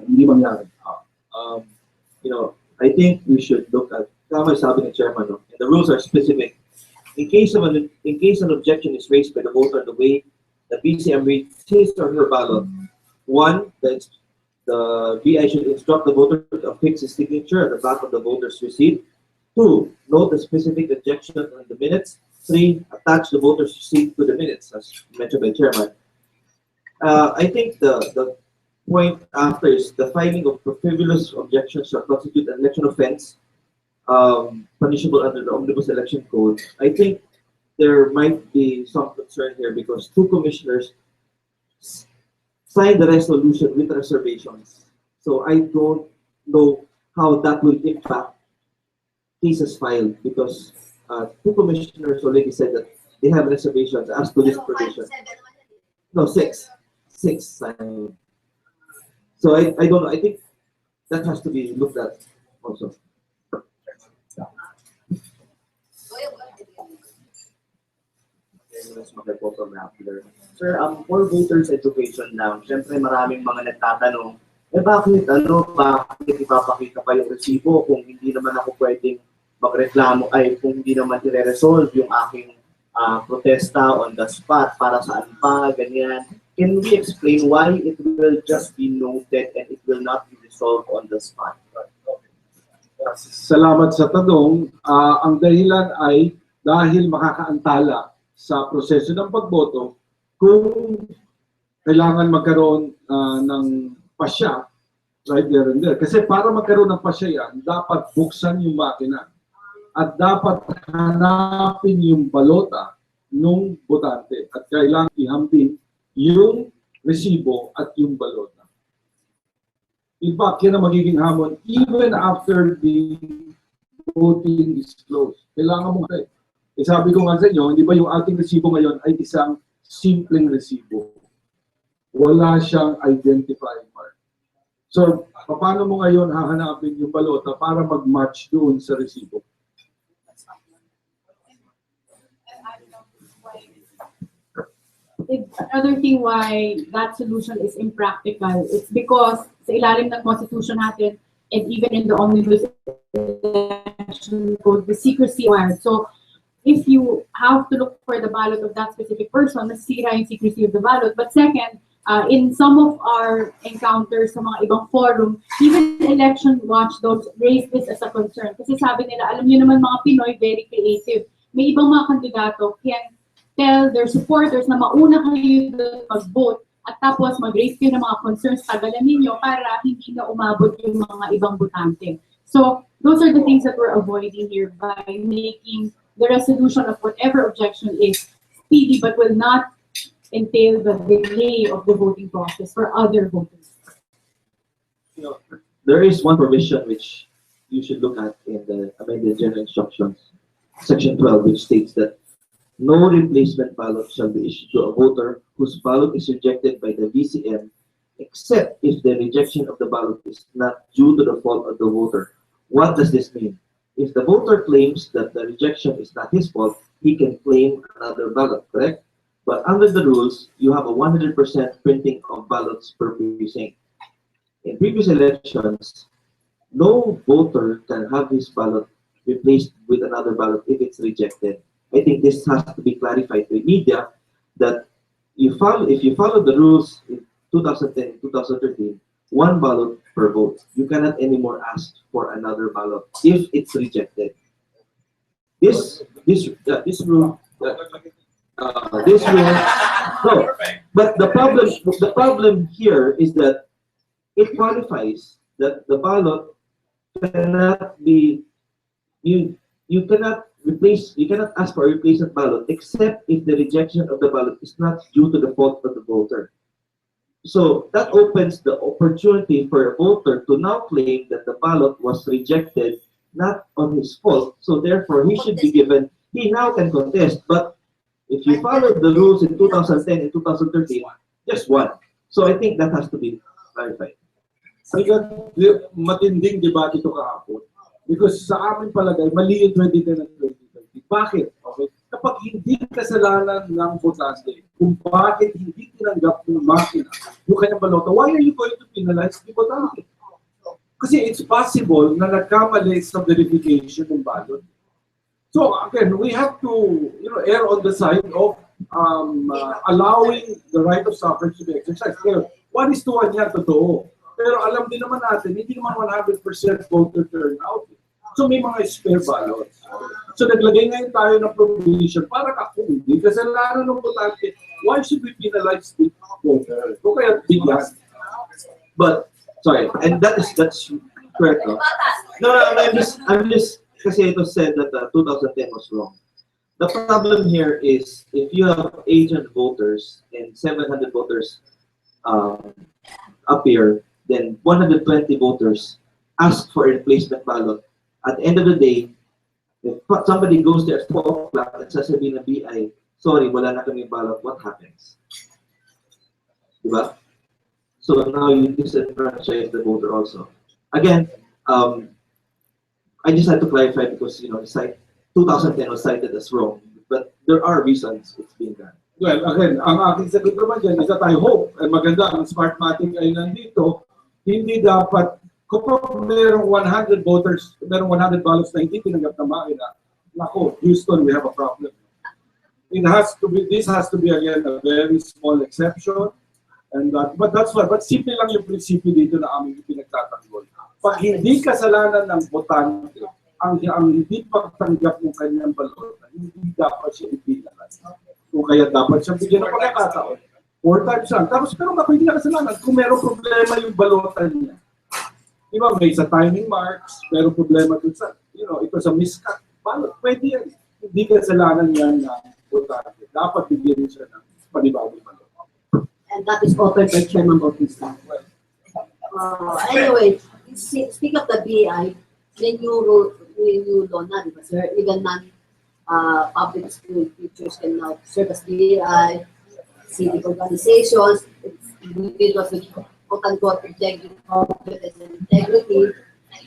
hindi mangyari. I think we should look at, tama sabi ng chairman, no? And the rules are specific. In case an objection is raised by the voter the way the BCM reads his or her ballot, one, the BI should instruct the voter to affix his signature at the back of the voter's receipt. 2, note the specific objection on the minutes. 3, attach the voter's receipt to the minutes, as mentioned by the chairman. I think the point after is the filing of frivolous objections shall constitute an election offense, punishable under the Omnibus Election Code. I think there might be some concern here because 2 commissioners signed the resolution with reservations. So I don't know how that will impact cases filed because 2 commissioners already said that they have reservations as to this provision. No, 6. 6. So I don't know. I think that has to be looked at also. Sir, for voters education lang, syempre maraming mga nagtatanong, bakit ipapakita pa yung resibo kung hindi naman ako pwedeng magreklamo, kung hindi naman i-resolve yung aking protesta on the spot, para saan pa, ganyan. Can we explain why it will just be noted and it will not be resolved on the spot? Salamat sa tanong. Ang dahilan ay dahil makakaantala sa proseso ng pagboto kung kailangan magkaroon ng pasya right there and there. Kasi para magkaroon ng pasya yan, dapat buksan yung makina at dapat hanapin yung balota ng botante at kailangan ihambing yung resibo at yung balota. In fact, yan ang magiging hamon even after the voting is closed. Kailangan mo kayo. Sabi ko nga sa inyo, hindi ba yung ating resibo ngayon ay isang simpleng resibo? Wala siyang identifying mark. So, paano mo ngayon hahanapin yung balota para mag-match doon sa resibo? Another thing why that solution is impractical, it's because sa ilalim ng Constitution natin and even in the Omnibus Election Code, the secrecy required. So, if you have to look for the ballot of that specific person, nasira yung secrecy of the ballot. But second, in some of our encounters sa mga ibang forum, even election watchdogs raise this as a concern. Kasi sabi nila, alam niyo naman mga Pinoy, very creative. May ibang mga kandidato can tell their supporters na mauna kayo mag-vote at tapos mag-raise kayo ng mga concerns tagalan ninyo para hindi na umabot yung mga ibang botante. So, those are the things that we're avoiding here by making the resolution of whatever objection is speedy but will not entail the delay of the voting process for other voters. There is one provision which you should look at in the amended general instructions, section 12, which states that no replacement ballot shall be issued to a voter whose ballot is rejected by the VCM, except if the rejection of the ballot is not due to the fault of the voter. What does this mean? If the voter claims that the rejection is not his fault, he can claim another ballot, correct? But under the rules, you have a 100% printing of ballots per precinct. In previous elections, no voter can have his ballot replaced with another ballot if it's rejected. I think this has to be clarified to the media that if you follow the rules in 2010, 2013, one ballot per vote. You cannot anymore ask for another ballot if it's rejected. This rule. No, but the problem here is that it qualifies that the ballot cannot be you cannot ask for a replacement ballot except if the rejection of the ballot is not due to the fault of the voter. So that opens the opportunity for a voter to now claim that the ballot was rejected not on his fault. So therefore, he should be given, he now can contest. But if you follow the rules in 2010 and 2013, just one. So I think that has to be clarified. Matinding debate ito kahapon. Because sa amin palagay, mali yung 2010 at 2020. Bakit? Okay. Kapag hindi kasalanan ng botante, kung bakit hindi tinanggap ng makina yung kanyang balota, why are you going to penalize the botante? Kasi it's possible na nagkamali sa verification ng ballot. So again, we have to err on the side of allowing the right of suffrage to be exercised. Pero 1:1 yan, totoo. Pero alam din naman natin, hindi naman 100% voter turnout. So may mga spare ballots. So naglagay ngayon tayo ng provision para kung hindi kasalanan ng botante, why should we penalize the voter? So kaya bigyan. But sorry, and that's correct. No, I'm just kasi it was said that 2010 was wrong. The problem here is if you have 800 voters and 700 voters appear, then 120 voters ask for a replacement ballot. At the end of the day, if somebody goes there at 4 o'clock and sasabihin ng BI, sorry, wala na kami ballot, what happens? Diba? So now you disenfranchise the voter also. Again, I just had to clarify because, you know, 2010 was cited as wrong, but there are reasons it's being done. Well, again, ang aking sagot naman dyan is that I hope, maganda, ang Smartmatic ay nandito, hindi dapat, kung merong 100 voters, merong 100 ballots na hindi tinanggap na makina, nako, Houston, we have a problem. It has to be, this has to be again a very small exception, and but that's why, but simple lang yung prinsipyo dito na aming pinagtatanggol. Pag hindi kasalanan ng botante, ang hindi pagtanggap ng kanyang balota, hindi dapat siya ibilan. Kung kaya dapat siya bigyan ng pagkakataon. 4 times lang. Tapos pero baka hindi na kasalanan kung meron problema yung balota niya. Di ba, may sa timing marks, meron problema dun sa, you know, ito sa miscut balot. Pwede yan. Hindi kasalanan yan na botante. Dapat bigyan siya ng panibagong balota. And that is offered by Chairman Bautista. Anyway, speak of the BI, when you law na, di ba, sir? Even public school teachers can now serve as BI, civic organizations, individuals with quote-unquote integrity.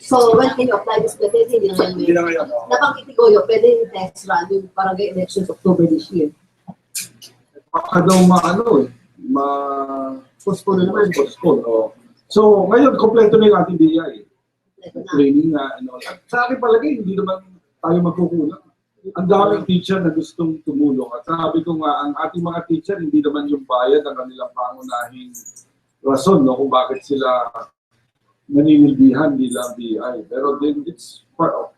So when can you apply this method? Hindi na ngayon. Nabanggit ni Goyo, pwede yung test run yung barangay elections October this year. Baka daw Postpone na naman. Postpone, oh. So ngayon, kompleto na yung ating BI. Training na, and all that. Sa akin palagi, hindi naman tayo magkukulang. Ang daming teacher na gustong tumulong. At sabi ko nga, ang ating mga teacher, hindi naman yung bayad ang kanilang pangunahing rason, no, kung bakit sila naninilbihan nilang BI. Pero then, it's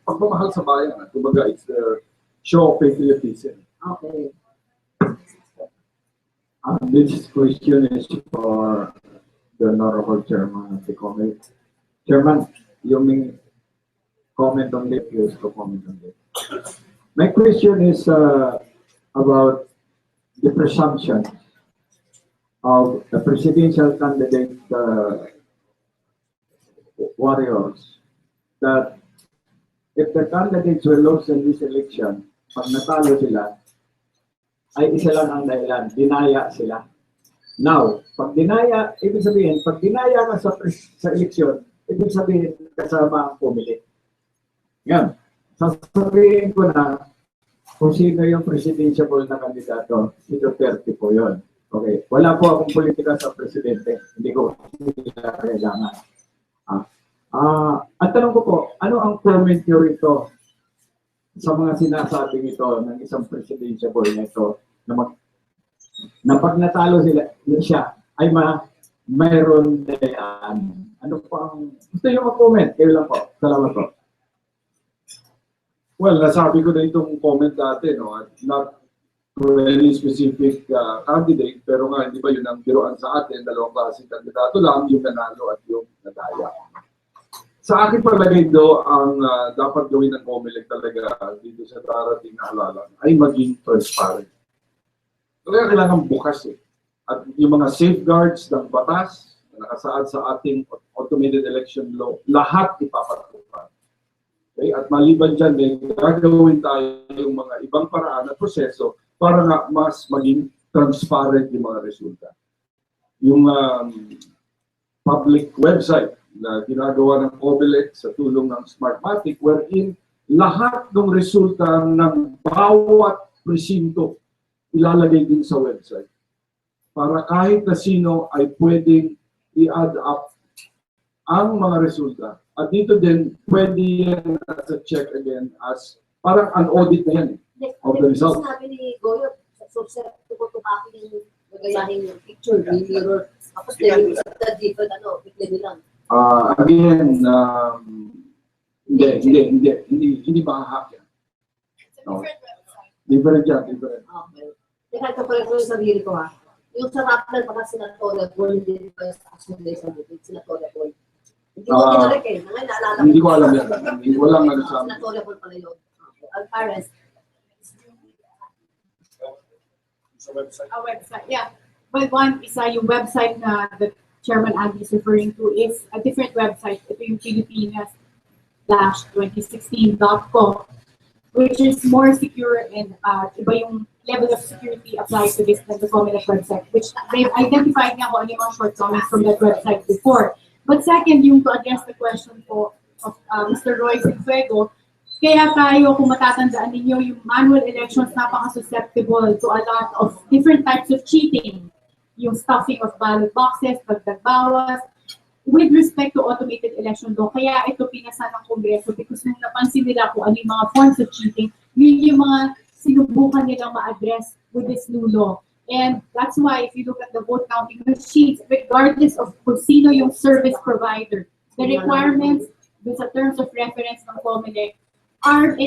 pagmamahal sa bayan. Kumbaga, it's the show of patriotism. Okay. This question is for the Honorable Chairman of the COMELEC. Chairman, you may comment on it, please comment on it. My question is about the presumption of the presidential candidate warriors that if the candidates will lose in this election, pag natalo sila, ay isa lang ang dahilan, dinaya sila. Now, pag dinaya, ibig sabihin, pag dinaya ka sa eleksyon, ibig sabihin kasama ang COMELEC. Yan. Sasabihin ko na kung sino yung presidential na kandidato, si Duterte po yun. Okay. Wala po akong politika sa presidente. Hindi ko kailangan. At tanong ko po, ano ang comment nyo rito sa mga sinasabing ito ng isang presidential na ito na pag natalo siya ay mayroon na yan. Ano po ang gusto nyo mag-comment? Kayo lang po. Salamat po. Well, nasabi ko na itong comment dati, no? Not to any specific candidate, pero nga, hindi ba yun ang biruan sa atin, dalawang klaseng kandidato lang, yung nanalo at yung nadaya. Sa akin palagay do, ang dapat gawin ng COMELEC talaga dito sa darating na halalan ay maging transparent. Kaya kailangan bukas eh. At yung mga safeguards ng batas na nakasaad sa ating automated election law, lahat ipapatupad. Okay? At maliban dyan, may gagawin tayo yung mga ibang paraan at proseso para nga mas maging transparent yung mga resulta. Yung public website na ginagawa ng COMELEC sa tulong ng Smartmatic, wherein lahat ng resulta ng bawat presinto ilalagay din sa website. Para kahit na sino ay pwedeng i-add up ang mga resulta. At dito din, pwede yan as a check again as parang an audit na yan of the result. Sinabi ni Goyo, so sir, tutupakin yung gagayahin yung picture, yung mirror, tapos yung different, i-play lang. Again, hindi mahahack yan. No. Different yan, different. Okay. Teka, ito pala yung sabihin ko ha. Yung sa Rappler, baka sinatoria po, hindi ko sa action day sa butit, sinatoria po. Hindi ko kinalik eh. Naalala ko. Hindi ko alam yan. Walang nagsasabi. Sinatoria po pala yun. Ang parents. A website, yeah. Well, one is yung website na the Chairman Addy is referring to is a different website. Ito yung Philippines-2016.com, which is more secure and iba yung level of security applies to this than the COMELEC website, which they've identified nga kung ano yung mga shortcomings from that website before. But second, yung to address the question po of Mr. Roy Sigfuego, kaya tayo, kung matatandaan ninyo, yung manual elections napaka-susceptible to a lot of different types of cheating. Yung stuffing of ballot boxes, pagdagbawas, with respect to automated election law. Kaya ito pinasa ng Kongreso because nung napansin nila kung ano yung mga forms of cheating, yun yung mga sinubukan nilang ma-address with this new law. And that's why if you look at the vote counting machines, regardless of kung sino yung service provider, the requirements, sa terms of reference ng COMELEC, are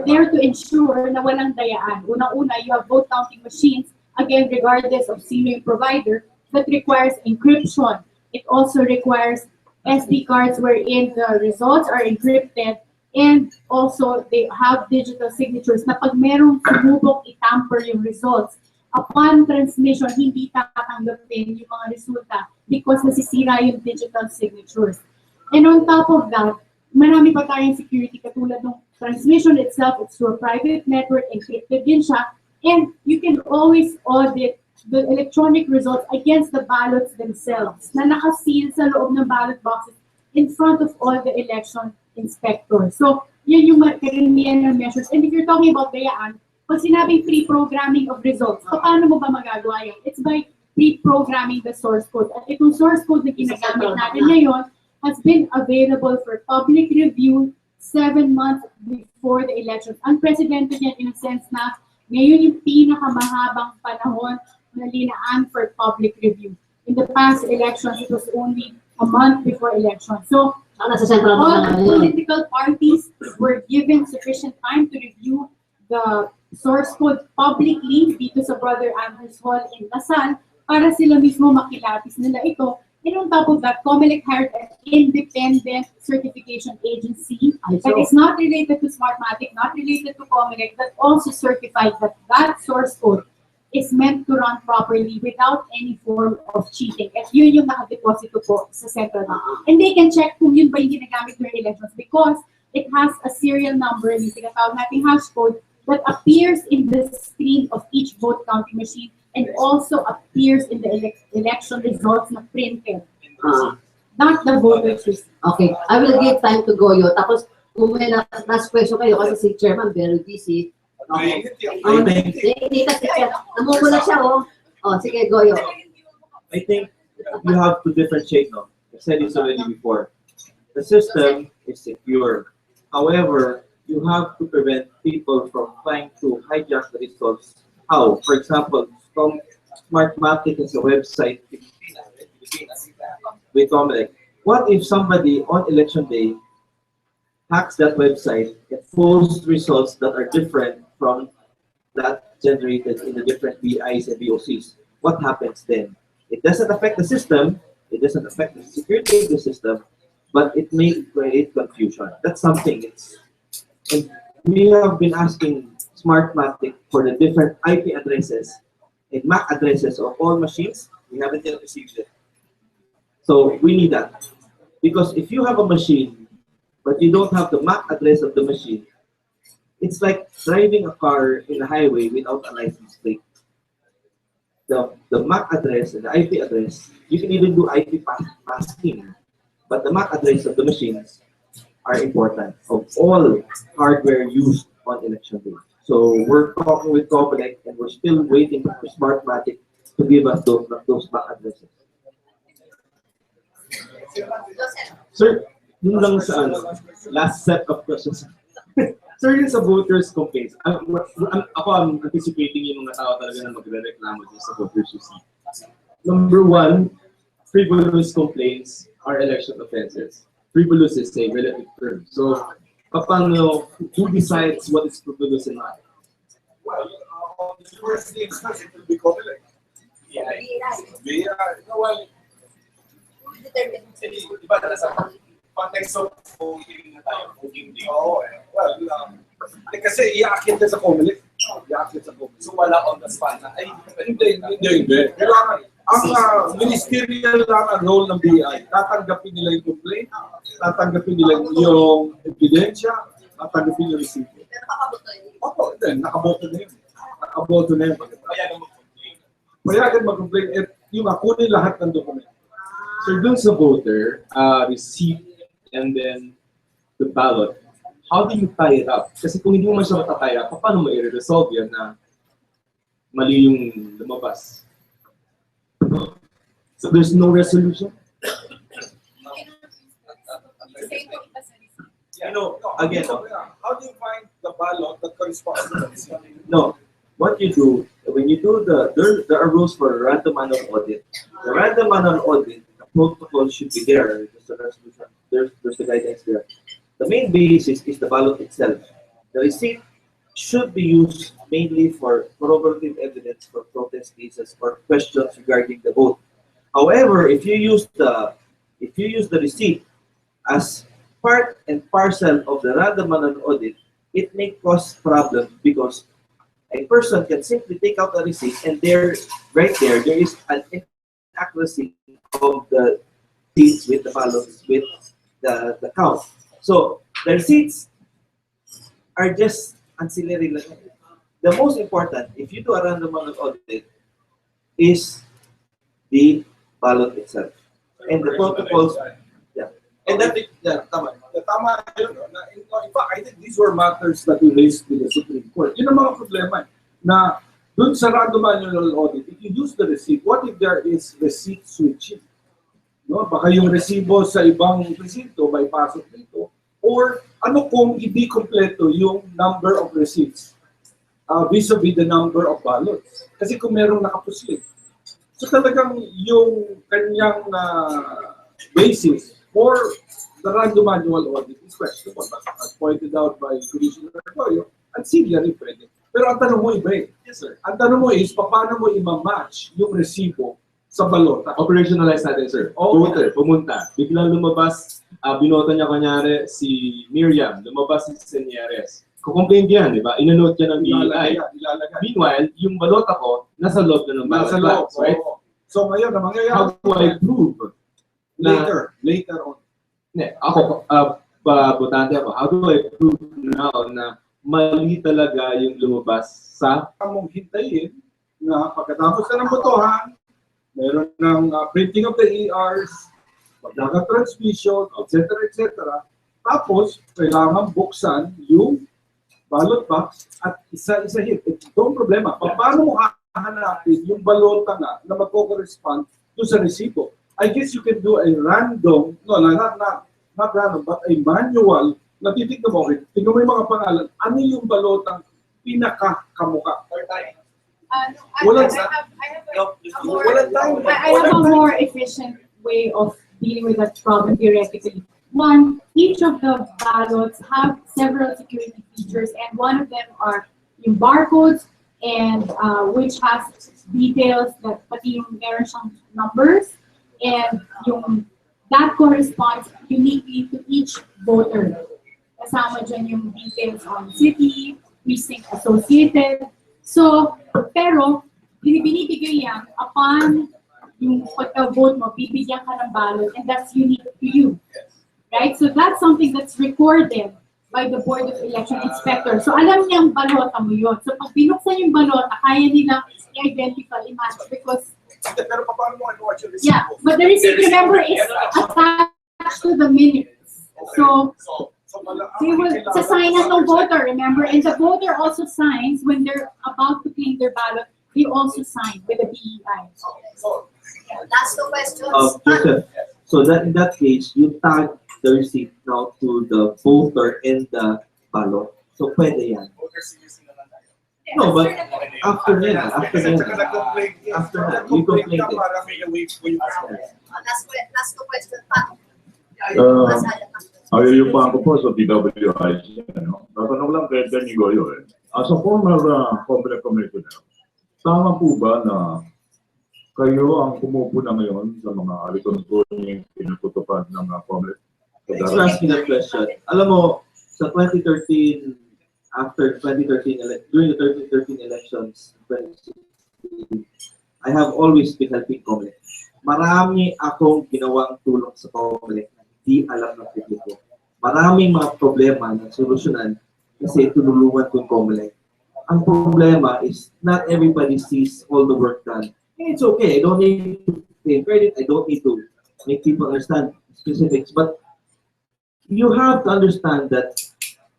there to ensure na walang dayaan. Unang-una, you have vote counting machines, again, regardless of sino yung provider, that requires encryption. It also requires SD cards wherein the results are encrypted, and also they have digital signatures na pag merong sumubok itamper yung results, upon transmission, hindi tatanggapin yung mga resulta because nasisira yung digital signatures. And on top of that, marami pa tayong security katulad ng transmission itself, it's through a private network, encrypted din siya, and you can always audit the electronic results against the ballots themselves na nakaseal sa loob ng ballot boxes in front of all the election inspectors. So, yun yung karamihan ng measures. And if you're talking about dayaan, pag sinabing pre-programming of results, paano mo ba magagawa yan? It's by pre-programming the source code. At itong source code na ginagamit natin ngayon has been available for public review 7 months before the elections. Unprecedented yan in a sense na ngayon yung pinakamahabang panahon na linaan for public review. In the past elections, it was only a month before election. So, all the political parties were given sufficient time to review the source code publicly dito sa Brother Andrews Hall in Lasal para sila mismo makilatis nila ito. And on top of that, COMELEC hired an independent certification agency that is not related to Smartmatic, not related to COMELEC, that also certified that that source code is meant to run properly without any form of cheating. At yun yung nakadeposito po sa central bank. And they can check kung yun ba yung ginagamit during elections because it has a serial number, yung tinatawag nating hash code, that appears in the screen of each vote counting machine and also appears in the election results na printed. Not the voters. Okay, I will give time to Goyo. Tapos, kung may last question kayo kasi si Chairman very busy. Okay. Namumula siya, oh. Oh, sige, Goyo. I think you have to differentiate, no? I said this already before. The system is secure. However, you have to prevent people from trying to hijack the results. How? For example, Smartmatic is a website with COMELEC. What if somebody on election day hacks that website and posts results that are different from that generated in the different BIs and BOCs? What happens then? It doesn't affect the system, it doesn't affect the security of the system, but it may create confusion. That's something. And we have been asking Smartmatic for the different IP addresses and MAC addresses of all machines. We haven't yet received it. So we need that. Because if you have a machine, but you don't have the MAC address of the machine, it's like driving a car in a highway without a license plate. The MAC address and the IP address, you can even do IP masking. But the MAC address of the machines are important of all hardware used on election day. So we're talking with COMELEC and we're still waiting for Smartmatic to give us those MAC addresses. Sir, yun lang sa last set of questions. Sir, yun sa voters' complaints, I'm anticipating yung mga tao talaga na magre-reklamo din sa voters' receipt. Number one, frivolous complaints are election offenses. Frivolous is a relative term. So, who decides what is frivolous and not? Well, the first instance, it will be COMELEC. Well, diba nasa context of voting na tayo, voting day. Oo eh. Well, kasi iaakit na sa COMELEC. So wala on the spot na, ay, hindi. Pero ang ministerial lang ang role ng BI. Tatanggapin nila yung complaint, tatanggapin nila yung ebidensya, tatanggapin yung receipt. Pero nakaboto yun. Opo, then nakaboto na yun. aboto na yun. Payagan mag-complain at yung akunin lahat ng dokumento. So dun sa voter, receipt, and then the ballot, how do you tie it up? Kasi kung hindi mo man siya matatay up, paano mo i-resolve yan na mali yung lumabas? So there's no resolution? You know, again, How do you find the ballot that corresponds to the receipt? no, what you do, when you do there are rules for random manual audit. The random manual audit, the protocol should be there. There's the resolution, there's the guidance there. The main basis is the ballot itself. The receipt should be used mainly for corroborative evidence for protest cases or questions regarding the vote. However, if you use the receipt as part and parcel of the random manual audit, it may cause problems because a person can simply take out a receipt and right there is an inaccuracy of the seats with the ballots with the count. So the receipts are just ancillary. The most important, if you do a random manual audit, is the ballot itself and the protocols. Yeah, And that, tama. Tama yun. In fact, I think these were matters that we raised to the Supreme Court. Yun ang mga problema na dun sa random manual audit, if you use the receipt, what if there is receipt switching? No? Baka yung resibo sa ibang presinto may pasok dito. Or ano kung hindi kompleto yung number of receipts vis-a-vis the number of ballots? Kasi kung merong nakapuslit. So talagang yung kanyang basis for the random manual audit is questionable. As pointed out by Commissioner Gregorio, at similarly pwede. Pero ang tanong mo iba eh. Yes, sir. Ang tanong mo is, paano mo ima-match yung resibo sa balota? Operationalize natin, sir. Okay. Voter, pumunta. Biglang lumabas, binoto niya kunyari si Miriam, lumabas si Senyeres. Kukomplain yan, di ba? Inanote niya ng BI. Ilalagay. Meanwhile, yung balota ko, nasa loob na ng ballot Nasa loob. box, right? So ngayon, ang mangyayari, How do I prove? later on. Ne, ako, botante ako. How do I prove now na mali talaga yung lumabas sa... Mong hintayin na pagkatapos na ng botohan, meron ng printing of the ERs, pagkaka-transmission, etc. etc. Tapos, kailangan buksan yung ballot box at isa-isahin. Ito ang problema. Paano mo hahanapin yung balota na magko-correspond doon sa resibo? I guess you can do a random, not random, but a manual na titignan mo, tingnan mo yung mga pangalan, ano yung balotang pinaka-kamuka? I have a more efficient way of dealing with that problem theoretically. One, each of the ballots have several security features, and one of them are yung barcodes, and which has details that pati yung meron siyang numbers, and yung that corresponds uniquely to each voter. Kasama dyan yung details on city, precinct associated. So, pero, binibigay yan upon yung pagka-vote mo, bibigyan ka ng ballot, and that's unique to you. Right? So, that's something that's recorded by the Board of Election Inspector. So, alam niyang balota mo yun. So, pag binuksan yung balota, kaya nilang i-identify, i-match, because pero paano mo watch yung yeah, but the receipt, remember, is attached to the minutes. So they will sign as no voter, remember, and the voter also signs when they're about to claim their ballot. They also sign with the BEI. Last two questions. Joseph, so that in that case, you tag the receipt now to the voter and the ballot. So pwede yan. No, but after that, you complain it. Last two questions, Pat. Ayaw yung bangko po sa DWIC. Ano? Tatanong lang kay Gregorio eh. As a former COMELEC commissioner, tama po ba na kayo ang pumupuna ngayon sa mga alituntunin pinatutupad ng COMELEC? Thanks for asking that question. Alam mo, sa 2013, after 2013, during the 2013 elections, 2016, I have always been helping COMELEC. Marami akong ginawang tulong sa COMELEC na hindi alam ng publiko. Maraming mga problema na solusyonan kasi tinulungan ko yung COMELEC. ang problema is not everybody sees all the work done. And it's okay. I don't need to take credit. I don't need to make people understand specifics. But you have to understand that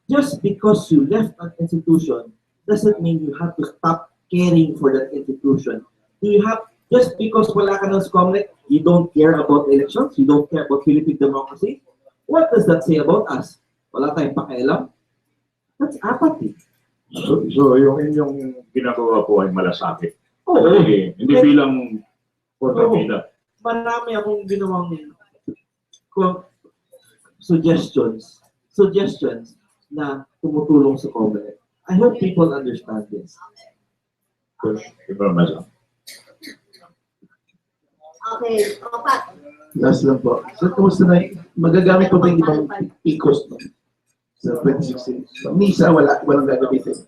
just because you left an institution doesn't mean you have to stop caring for that institution. Do you have, just because wala ka ng COMELEC, you don't care about elections, you don't care about Philippine democracy? What does that say about us? Wala tayong pakialam? That's apathy. So yung inyong ginagawa po ay malasakit. Oo. Hindi bilang kontrabida. Marami akong ginawang suggestions na tumutulong sa COMELEC. I hope people understand this. Okay, Pat. Last lang po. So, kumusta na, magagamit po ba yung ibang PCOS no? Sa 2016? Misa, walang gagamitin.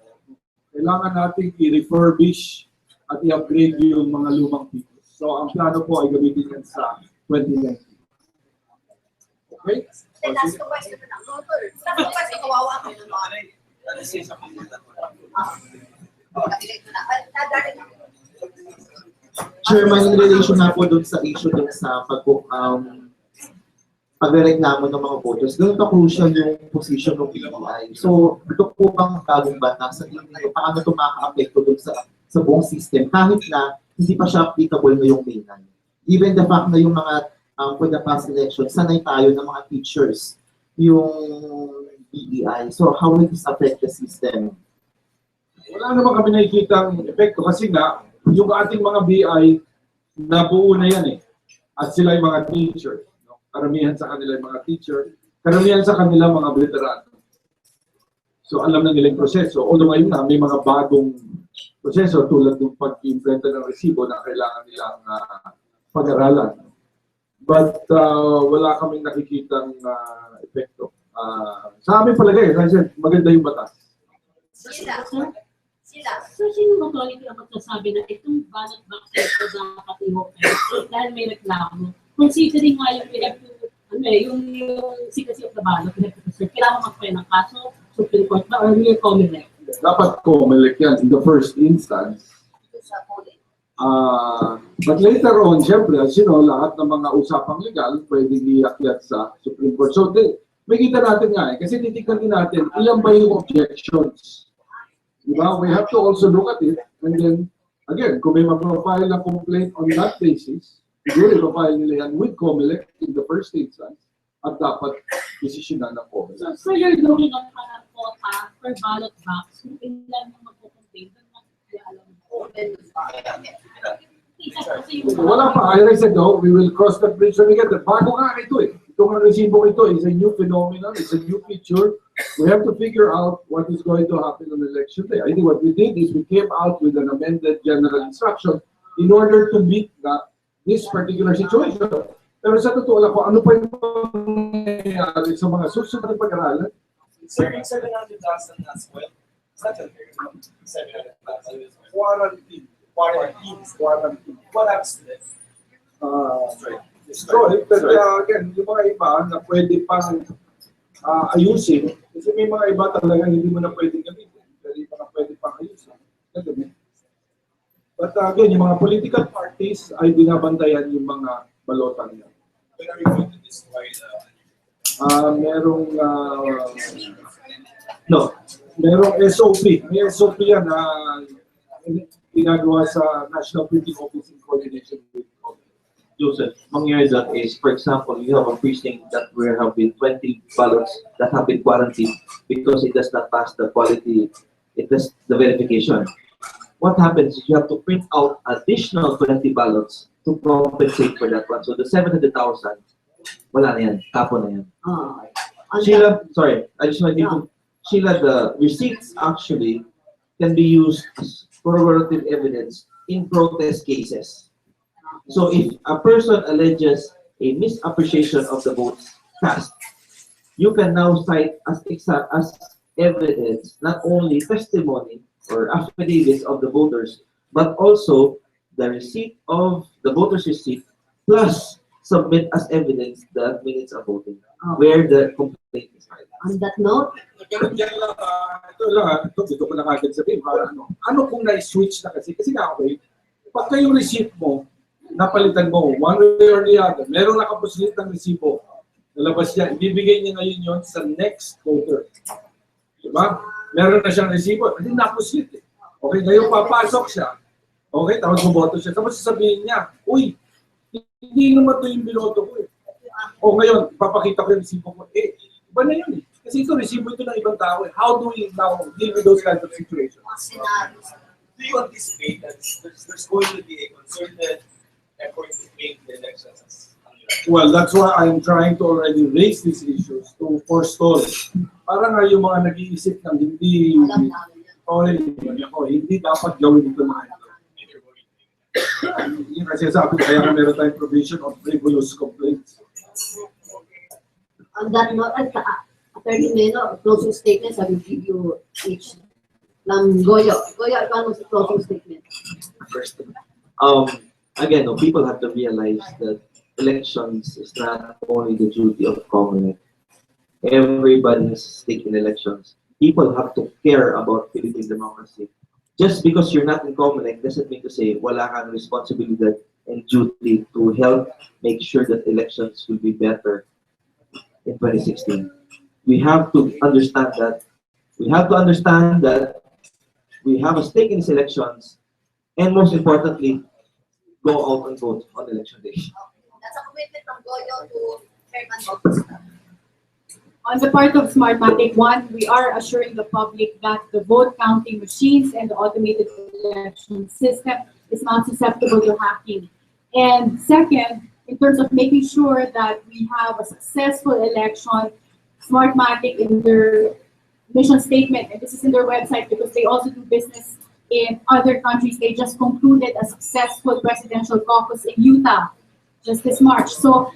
Kailangan natin i-refurbish at i-upgrade yung mga lumang PCOS. So, ang plano po ay gamitin yan sa 2019. Okay? And last question na lang. Last question, kawawa ako ng mga. Chairman, in relation na po dun sa issue dun sa pagrereklamo ng mga voters, ganun ka crucial yung position ng PBI. So, ito po bang bagong bata sa inyo, paano ito maka-apekto dun sa buong system, kahit na hindi pa siya applicable ngayong May 9? Given the fact na yung mga for the past election, sanay tayo ng mga teachers, yung PBI. So, how will this affect the system? Wala naman kami nakikita ang epekto kasi nga, yung ating mga BI, nabuo na yan eh. At sila yung mga teacher. No? Karamihan sa kanila yung mga teacher. Karamihan sa kanila mga veterano. So alam na nila yung proseso. Although ngayon na may mga bagong proseso tulad ng pag-implementa ng resibo na kailangan nilang pag-aralan. But wala kaming nakikitang epekto. Sa amin palagay, maganda yung batas. Sila. So, sino authority ang magsasabi na itong ballot box ito dapat i-open dahil may reklamo? Considering nga yung secrecy of the ballot, kailangan mag-file ng kaso, Supreme Court ba, or near COMELEC? Dapat COMELEC yan in the first instance. But later on, syempre, as you know, lahat ng mga usapang legal pwedeng iakyat sa Supreme Court. So, may kita natin nga kasi titignan din natin ilan ba yung objections. Diba? We have to also look at it and then, again, kung may mag-profile na complaint on that basis, siguro i-profile nila yan with COMELEC in the first instance at dapat desisyonan ng COMELEC. So you're looking at parang quota per ballot box kung ilan yung magpo-complain doon Wala pa. As I said, no, we will cross that bridge when we get there. Bago nga ito eh. Itong resibong ito is a new phenomenon, it's a new feature. We have to figure out what is going to happen on election day. I think what we did is we came out with an amended general instruction in order to meet this particular situation. Pero sa totoo lang kung ano pa yung nangyayari sa mga susunod na pag-aralan. Sir, yung 700,000 as well, it's not a very 700,000. Quarantine. What happens to this? Destroy. But again, yung mga iba na pwede pang ayusin, kasi may mga iba talaga hindi mo na pwede gamitin. Hindi pa na pwede pang ayusin. But again, yung mga political parties ay binabantayan yung mga balota nila. When are we going to destroy merong SOP. May SOP yan na ginagawa sa National Printing Office in coordination with Joseph, mangyayari that is, for example, you have a precinct that there have been 20 ballots that have been quarantined because it does not pass the quality, it does the verification. What happens is you have to print out additional 20 ballots to compensate for that one. So the 700,000, wala na yan, tapo na yan. Sheila, sorry, I just wanted to, Sheila, the receipts actually can be used as corroborative evidence in protest cases. So if a person alleges a misappreciation of the votes cast, you can now cite as evidence not only testimony or affidavits of the voters, but also the receipt of the voter's receipt, plus submit as evidence the minutes of voting, where the complaint is filed. On that note, Diyan lang, ito ko na kagad sabihin, para ano kung na-switch na kasi nga okay, pagka yung receipt mo, napalitan mo, one way or the other, meron nakapusulit ng resibo, nalabas niya, ibibigay niya ngayon yon sa next voter. Diba? Meron na siyang resibo, hindi napusulit eh. Okay, ngayon papasok siya, okay, tapos bumoto siya, tapos sasabihin niya, uy, hindi naman ito yung binoto ko eh. O ngayon, papakita ko yung resibo ko, iba na yun eh. Kasi ito, resibo ito ng ibang tao. How do we now deal with those kinds of situations? Do you anticipate that there's going to be a concerted effort to make the elections? Well, that's why I'm trying to already raise these issues to forestall. Para nga yung mga nag-iisip ng hindi dapat gawin ito mga ito. Yung kasi sabi, kaya nga meron tayong provision of frivolous complaints. On that note, Atty. Jimeno, closing statements, I will give you each. Goyo, ikaw mo sa closing statement. First, again, people have to realize that elections is not only the duty of COMELEC. Everybody has a stake in elections. People have to care about Philippine democracy. Just because you're not in COMELEC doesn't mean to say wala kang responsibility and duty to help make sure that elections will be better in 2016. We have to understand that. We have to understand that we have a stake in these elections, and most importantly, go out and vote on election day. That's a commitment from Goyo to Chairman Bautista. On the part of Smartmatic, one, we are assuring the public that the vote counting machines and the automated election system is not susceptible to hacking. And second, in terms of making sure that we have a successful election, Smartmatic in their mission statement, and this is in their website because they also do business in other countries. They just concluded a successful presidential caucus in Utah just this March. So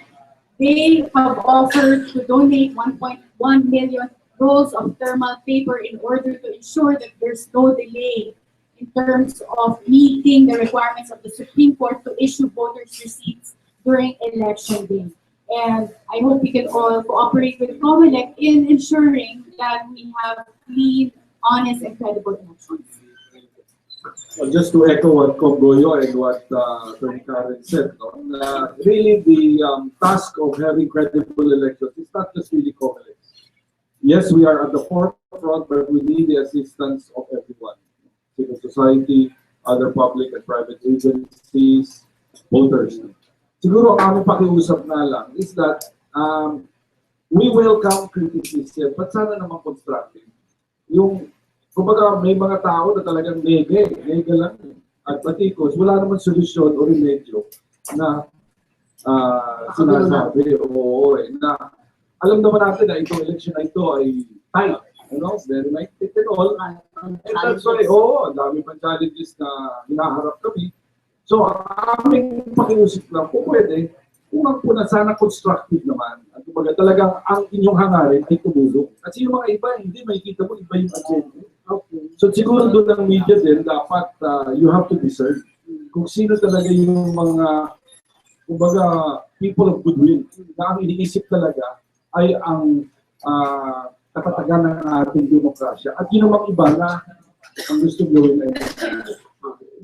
they have offered to donate 1.1 million rolls of thermal paper in order to ensure that there's no delay in terms of meeting the requirements of the Supreme Court to issue voters' receipts during election day. And I hope we can all cooperate with COMELEC in ensuring that we have clean, honest, and credible elections. Well, just to echo what Goyo and what Atty. Karen said, really the task of having credible elections is not just really COMELEC. Yes, we are at the forefront, but we need the assistance of everyone. Civil society, other public and private agencies, voters. Siguro ang aming pakiusap na lang is that we welcome criticism, but sana naman constructive. Yung, kumbaga may mga tao na talagang nege lang, at patikos, wala naman solusyon o remedyo na sinasabi, na alam naman natin na itong election na ito ay tight, very might fit and all. And that's why, ang dami pang challenges na hinaharap kami. So, aming pakiusap lang, kung pwede, kung na sana constructive naman. At kumbaga talagang ang inyong hangarin ay tumulong. Kasi yung mga iba, hindi makikita mo, iba yung agenda. Okay. So, siguro doon ng media din, dapat you have to discern kung sino talaga yung mga, kumbaga, people of goodwill, na ang iniisip talaga ay ang katatagan ng ating demokrasya. At yun namang iba na ang gusto gawin ay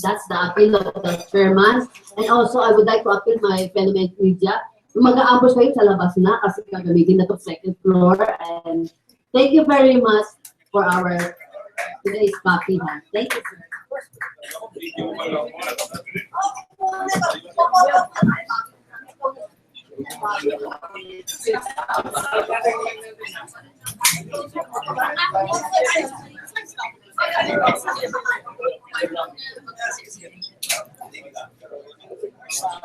That's the appeal of the chairman. And also, I would like to appeal my fellow media. Mag-aambos kayo sa labas na kasi gagamitin na to second floor. And thank you very much for our today's Kapihan. Thank you, sir. Thank you.